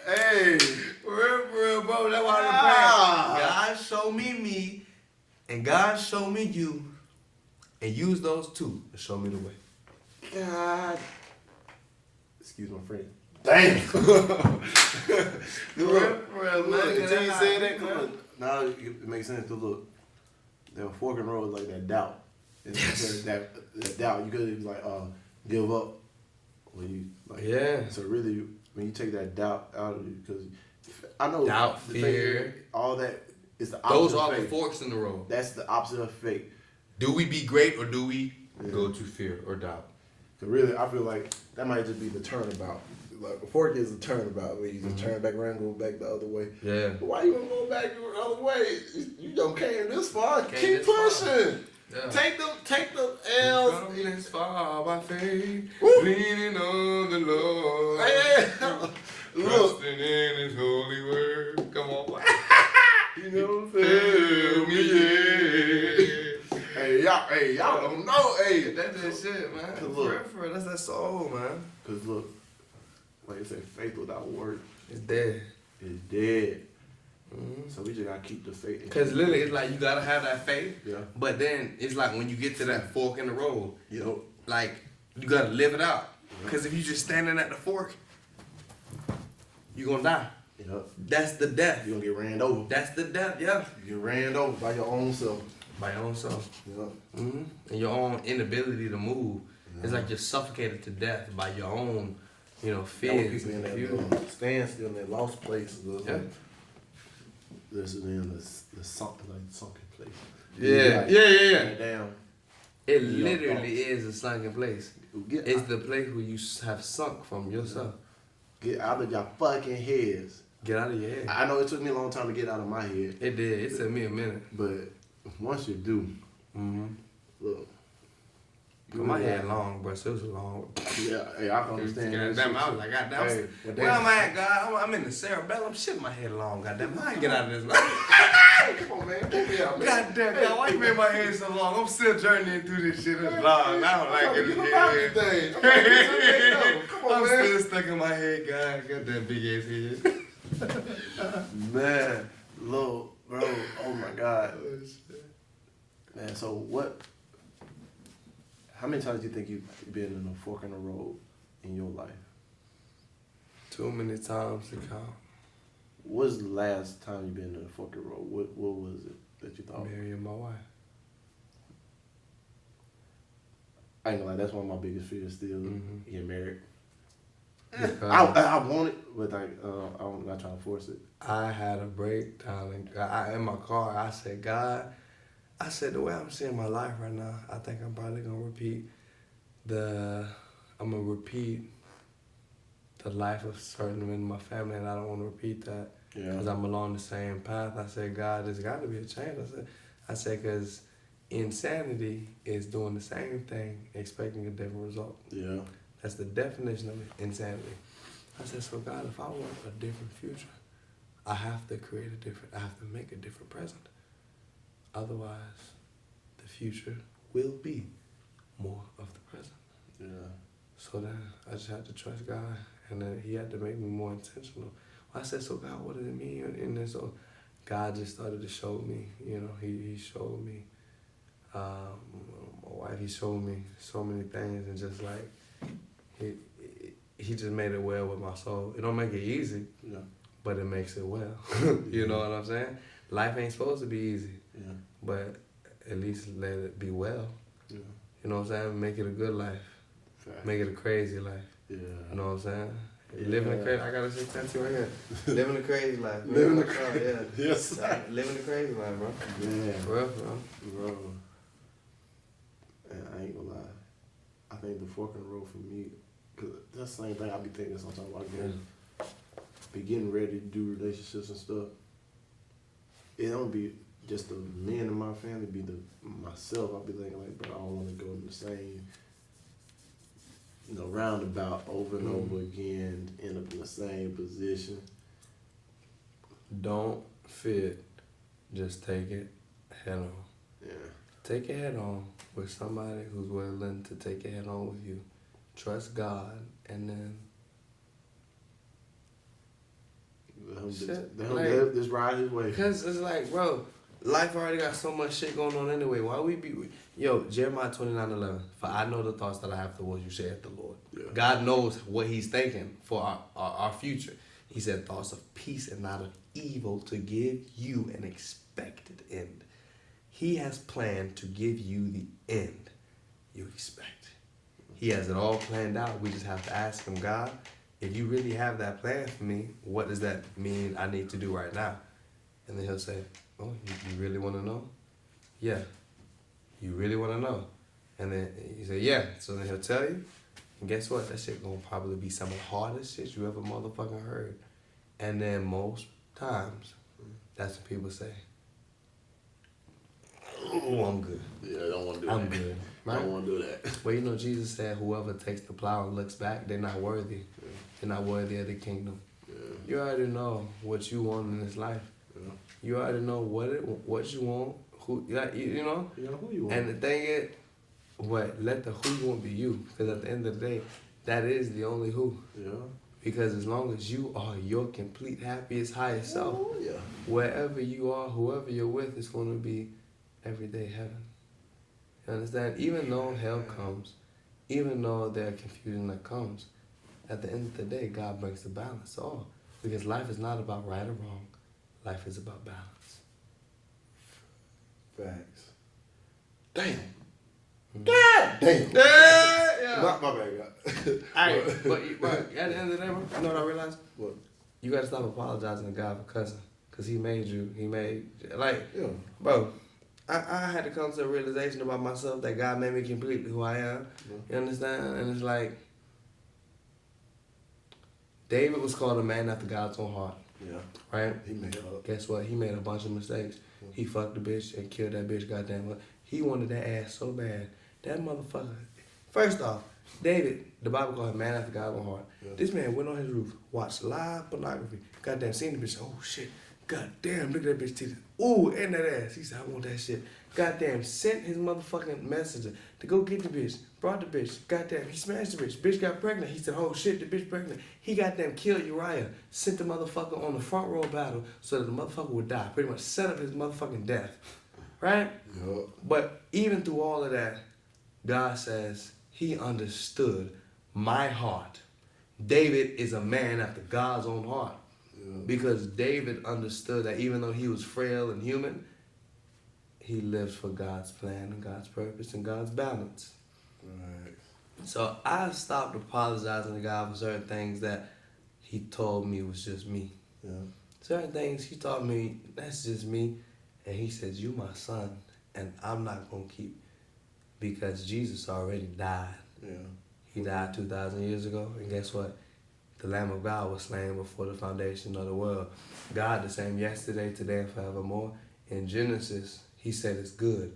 Hey. Real, bro. That's why I'm praying. God, show me me, and God, show me you, and use those two to show me the way. God. Excuse my friend. Damn. Look, until you said that, now it makes sense to look. The fork in the road is like that doubt. It's that doubt. You could be like, give up. So really, when you take that doubt out of you, because I know doubt, fear, all that is the opposite. Those are of faith. the forks in the road. That's the opposite of faith. Do we be great, or do we go to fear or doubt? So really, I feel like that might just be the turnabout. Like a fork is a turnabout where you just turn back around and go back the other way. Yeah. But why you gonna go back the other way? You don't came this far. Keep Keep pushing. Yeah. Take the L's. Come this far by faith, Woo. leaning on the Lord. Hey, look. Trusting in His holy word. Come on, boy. You know, Tell me, yeah. Hey, y'all don't know, hey. That's that shit, man. Cause look. For real, that's that soul, man. Cause look, like I said, faith without work It's dead. is dead. Mm-hmm. So we just gotta keep the faith. Cause literally, it's like you gotta have that faith. Yeah. But then it's like when you get to that fork in the road, You know. like you gotta live it out. Cause if you just standing at the fork, you gonna die. You know. That's the death. You gonna get ran over. That's the death, yeah. You get ran over by your own self. By your own self. You know. Mm-hmm. And your own inability to move. It's like you're suffocated to death by your own, fears. People in and that standstill in that lost place. Yeah. This is in the sunken place. Yeah. Down. It literally is a sunken place. Get It's out, the place where you have sunk from yourself. get out of your fucking heads. Get out of your head. I know it took me a long time to get out of my head, It did. It took me a minute. but once you do, Mm-hmm. look. My head long, bro, so it was long. Yeah, hey, I can understand. that Goddamn, shit. I was like, goddamn, Hey, where am I at, God? I'm in the cerebellum. Shit, my head long, goddamn. I ain't get out of this. Come on, man. Pull me out, man. Goddamn, God, why you made my head so long? I'm still journeying through this shit. It's long. I don't like it. Get about this thing. I'm trying to get some thing done. Come on, I'm man. still stuck in my head, God. Got that big ass head. Man, look, bro. Oh my God. Man, so what? How many times do you think you've been in a fork in the road in your life? Too many times to count. What's the last time you been in a fork in the road? What was it that you thought? Marrying my wife. I ain't gonna lie, that's one of my biggest fears still, getting married. Because I want it, but I'm not trying to force it. I had a breakdown in my car. I said, God, the way I'm seeing my life right now, I think I'm probably gonna repeat the life of certain men in my family, and I don't want to repeat that because I'm along the same path. I said, God, there's got to be a change. I said, because insanity is doing the same thing, expecting a different result. Yeah. That's the definition of insanity. I said, so God, if I want a different future, I have to I have to make a different present. Otherwise, the future will be more of the present. Yeah. So then I just had to trust God, and then He had to make me more intentional. I said, so God, what does it mean in this? So God just started to show me, He showed me, my wife, He showed me so many things, and just like, He just made it well with my soul. It don't make it easy, but it makes it well. You know what I'm saying? Life ain't supposed to be easy, but at least let it be well. Yeah. You know what I'm saying? Make it a good life. Fact. Make it a crazy life. Yeah. You know what I'm saying? Yeah. Living a crazy, I got a shit tattoo right here. Living a crazy life. Living a crazy crazy life. Yes. Living a crazy life, bro. Man. Bro, bro. Bro. And I ain't gonna lie. I think the fork in the road for me, cause that's the same thing I be thinking sometimes about getting ready to do relationships and stuff. It don't be just the men in my family, be myself. I'll be thinking like, bro, I don't want to go in the same, roundabout over and over again, end up in the same position. Don't fit. Just take it head on. Yeah. Take it head on with somebody who's willing to take it head on with you. Trust God, and then Just ride his way. Because it's like, bro, life already got so much shit going on anyway. Why we be... Jeremiah 29:11. For I know the thoughts that I have towards you, saith the Lord. Yeah. God knows what He's thinking for our future. He said thoughts of peace and not of evil to give you an expected end. He has planned to give you the end you expect. He has it all planned out. We just have to ask Him, God, if you really have that plan for me, what does that mean I need to do right now? And then He'll say, oh, you really want to know? Yeah. You really want to know? And then you say, yeah. So then He'll tell you. And guess what? That shit gonna probably be some of the hardest shit you ever motherfucking heard. And then most times, that's what people say. oh, I'm good. Yeah, I don't want to do that. I'm good. I don't want to do that. Well, you know, Jesus said, whoever takes the plow and looks back, they're not worthy. Yeah. They're not worthy of the kingdom. Yeah. You already know what you want in this life. Yeah. You already know what you want, who you know. You know who you want. And the thing is, let the who you want be you. Because at the end of the day, that is the only who. Yeah. Because as long as you are your complete, happiest, highest self, wherever you are, whoever you're with, is going to be everyday heaven. You understand? Even though hell comes, even though there's confusion that comes, at the end of the day, God brings the balance all. Because life is not about right or wrong. Life is about balance. Facts. Damn. God damn. Yeah. My bad, God. Alright, but at the end of the day, bro, you know what I realized? What? You gotta stop apologizing to God for cussing. Because he made you. Like, yeah. Bro, I had to come to a realization about myself that God made me completely who I am. Yeah. You understand? And it's like, David was called a man after God's own heart. Yeah. Right? He made up. Guess what? He made a bunch of mistakes. Yeah. He fucked the bitch and killed that bitch goddamn well. He wanted that ass so bad. That motherfucker. First off, David, the Bible called him man after God's own heart. Yeah. This man went on his roof, watched live pornography. Goddamn, seen the bitch. Oh shit. Goddamn, look at that bitch titties. Ooh, and that ass. He said, I want that shit. Goddamn, sent his motherfucking messenger to go get the bitch. Brought the bitch. Goddamn, he smashed the bitch. Bitch got pregnant. He said, oh shit, the bitch pregnant. He goddamn killed Uriah. Sent the motherfucker on the front row battle so that the motherfucker would die. Pretty much set up his motherfucking death. Right? Yep. But even through all of that, God says he understood my heart. David is a man after God's own heart. Because David understood that even though he was frail and human, he lived for God's plan and God's purpose and God's balance. Right. So I stopped apologizing to God for certain things that he told me was just me. Yeah. Certain things he taught me, that's just me. And he says, you my son, and I'm not going to keep, because Jesus already died. Yeah. He died 2,000 years ago, and guess what? The Lamb of God was slain before the foundation of the world. God the same yesterday, today, and forevermore. In Genesis, he said it's good.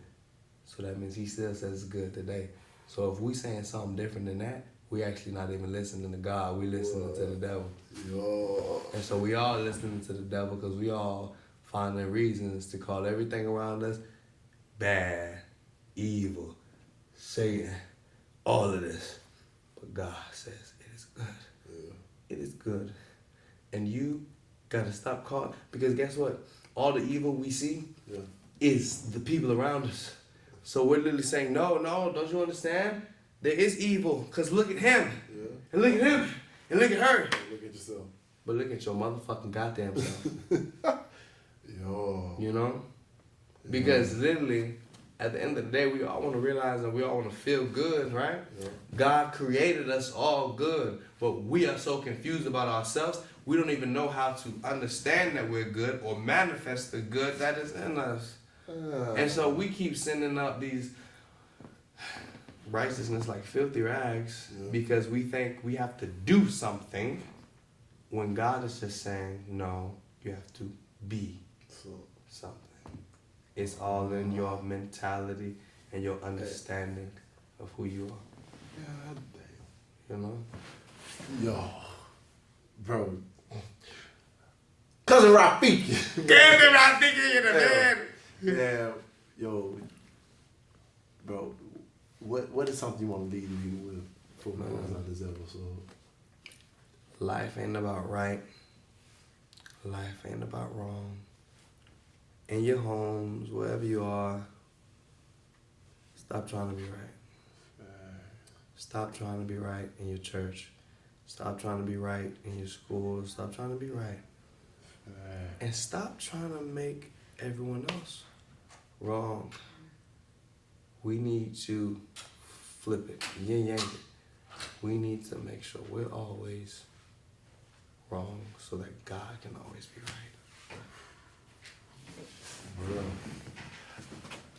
So that means he still says it's good today. So if we saying something different than that, we actually not even listening to God. We listening to the devil. Yo. And so we all listening to the devil because we all finding reasons to call everything around us bad, evil, Satan, all of this. But God says it is good. It is good. And you gotta stop calling, because guess what? All the evil we see is the people around us. So we're literally saying, no, don't you understand? There is evil, because look at him. Yeah. And look at him. And look at her. Look at yourself. But look at your motherfucking goddamn self. Yo. You know? Because literally, at the end of the day, we all want to realize and we all want to feel good, right? Yeah. God created us all good, but we are so confused about ourselves, we don't even know how to understand that we're good or manifest the good that is in us. And so we keep sending up these righteousness like filthy rags because we think we have to do something when God is just saying, no, you have to be something. It's all in your mentality and your understanding of who you are. God damn. You know? Yo. Bro. Cousin Rafiki. Cousin Rafiki in the bed. Yeah. Yo. Bro, what is something you want to leave you with for this episode? Life ain't about right. Life ain't about wrong. In your homes, wherever you are, stop trying to be right. Stop trying to be right in your church. Stop trying to be right in your school. Stop trying to be right. And stop trying to make everyone else wrong. We need to flip it, yin yang it. We need to make sure we're always wrong so that God can always be right. Bro,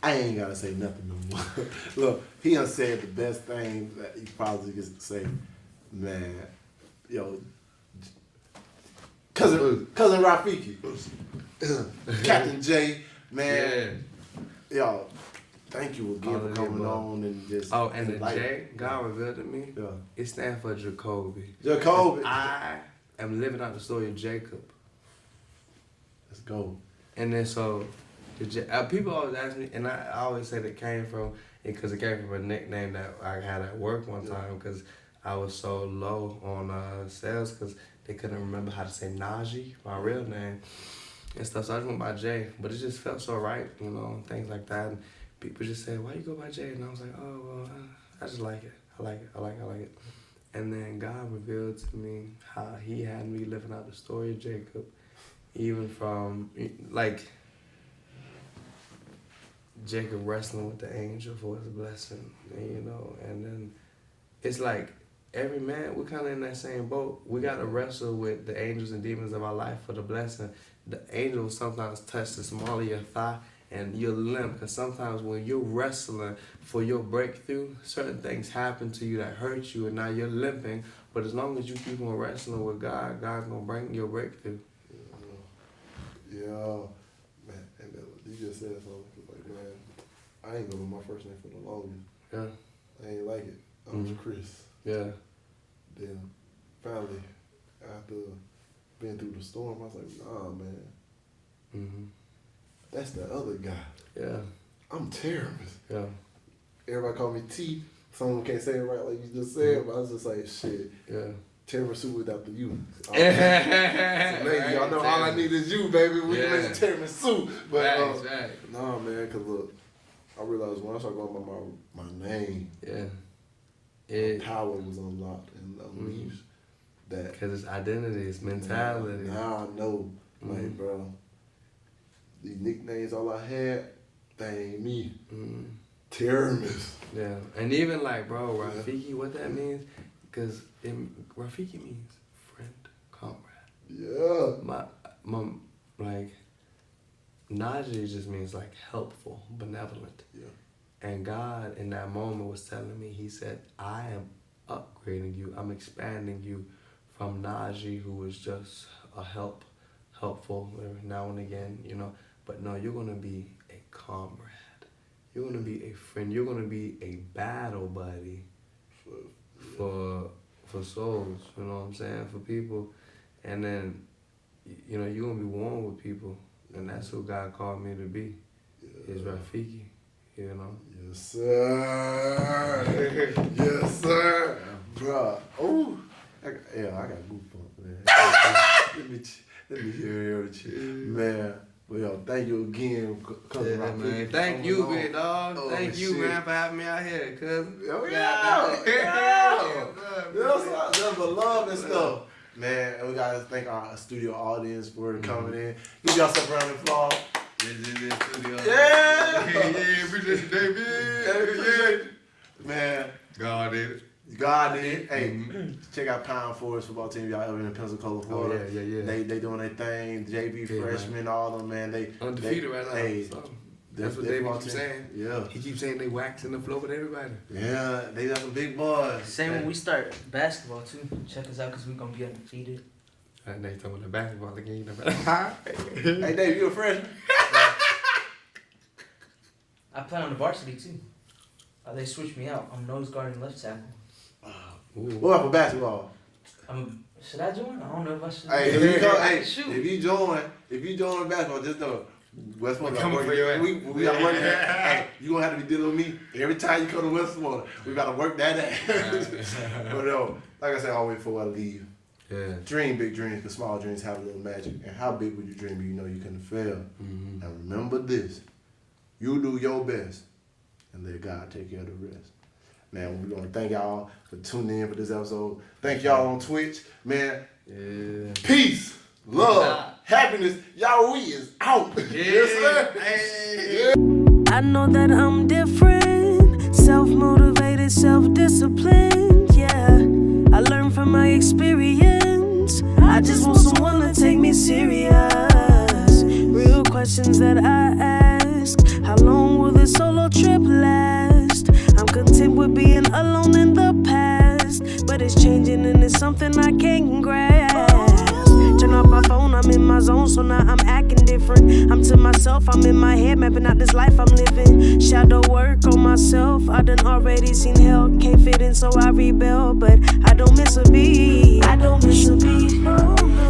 I ain't gotta say nothing no more. Look, he done said the best thing that he probably could say. Man, yo, cousin Rafiki, Captain J, man. Y'all, thank you again for coming on and just. Oh, and the J, God revealed to me. Yeah. It stands for Jacoby. Jacoby. I am living out the story of Jacob. Let's go. And then so, people always ask me, and I always say that came from, because it came from a nickname that I had at work one time, because I was so low on sales, because they couldn't remember how to say Najee, my real name, and stuff. So I just went by Jay, but it just felt so right, you know, things like that. And people just said, "Why you go by Jay?" And I was like, "Oh, well, I just like it. I like it." And then God revealed to me how He had me living out the story of Jacob, even from like Jacob wrestling with the angel for his blessing, you know. And then it's like every man, we're kind of in that same boat. We got to wrestle with the angels and demons of our life for the blessing. The angels sometimes touch the small of your thigh and you'll limp, because sometimes when you're wrestling for your breakthrough, certain things happen to you that hurt you and now you're limping. But as long as you keep on wrestling with God, God's going to bring your breakthrough. Yeah, man, and you just said something like, man, I ain't gonna know my first name for the longest. Yeah. I ain't like it. I was Chris. Yeah. Then finally, after being through the storm, I was like, nah, man. Mm-hmm. That's the other guy. Yeah. I'm terrible. Yeah. Everybody call me T. Someone can't say it right like you just said, but I was just like, shit. Yeah. Tiramisu without the U. So lady, y'all know all I need is you, baby. We can make some tiramisu. But nah, man, cause look, I realized when I started going by my name, my power was unlocked and unleashed. That because it's identity, it's mentality. Now I know, like, bro, these nicknames all I had, they ain't me. Tiramisu. Yeah, and even like, bro, Rafiki, what that means? Because Rafiki means friend, comrade. Yeah. My like, Najee just means like helpful, benevolent. Yeah. And God in that moment was telling me, He said, I am upgrading you. I'm expanding you from Najee, who was just a helpful every now and again, you know. But no, you're going to be a comrade. You're going to be a friend. You're going to be a battle buddy for souls, you know what I'm saying, for people. And then, you know, you're going to be one with people. And that's who God called me to be, is Rafiki, you know. Yes, sir. Yes, sir. Bruh. Oh, I got goosebumps, man. let me hear it, man. Well, thank you again for coming out, man. Thank you, big dog. Thank you, man, for having me out here, cuz. There's a love and stuff. Man, and we gotta thank our studio audience for coming in. Give y'all some round of applause. This is the studio. Yeah! Appreciate you, David. Man. God did it. God did. Hey, check out Pound Forest football team. Y'all ever in Pensacola, Florida? Oh, yeah. They doing their thing. JV freshmen, all of them, man. They undefeated right now. Hey, that's what David keeps saying. Yeah. He keeps saying they waxing the floor with everybody. Yeah, they got some big boys. Same when we start basketball too. Check us out because we're gonna be undefeated. And they talking about the basketball again. Hey Dave, you a freshman? I play on the varsity too. They switched me out. I'm nose guard and left tackle. What about for basketball? Should I join? I don't know if I should. Hey, if you join basketball, just know Westmoreland got work. We got work that. Hey, you gonna have to be dealing with me every time you come to Westmoreland. We gotta work that day. But no, like I said, always before I leave, dream big dreams, because small dreams have a little magic. And how big would you dream? You know you couldn't fail. Now remember this: you do your best, and let God take care of the rest. Man, we're gonna thank y'all for tuning in for this episode. Thank y'all on Twitch, man. Yeah. Peace, love, happiness. Y'all, we is out. Yes, sir. Hey. I know that I'm different, self-motivated, self-disciplined. Yeah, I learned from my experience. I just want someone to take me serious. Real questions that I ask: how long will this solo trip last? I'm content with being alone in the past, but it's changing and it's something I can't grasp. Turn off my phone, I'm in my zone, so now I'm acting different. I'm to myself. myself. I'm in my head, mapping out this life I'm living. Shadow work on myself. I done already seen hell. Can't fit in, so I rebel. But I don't miss a beat. I don't miss a beat.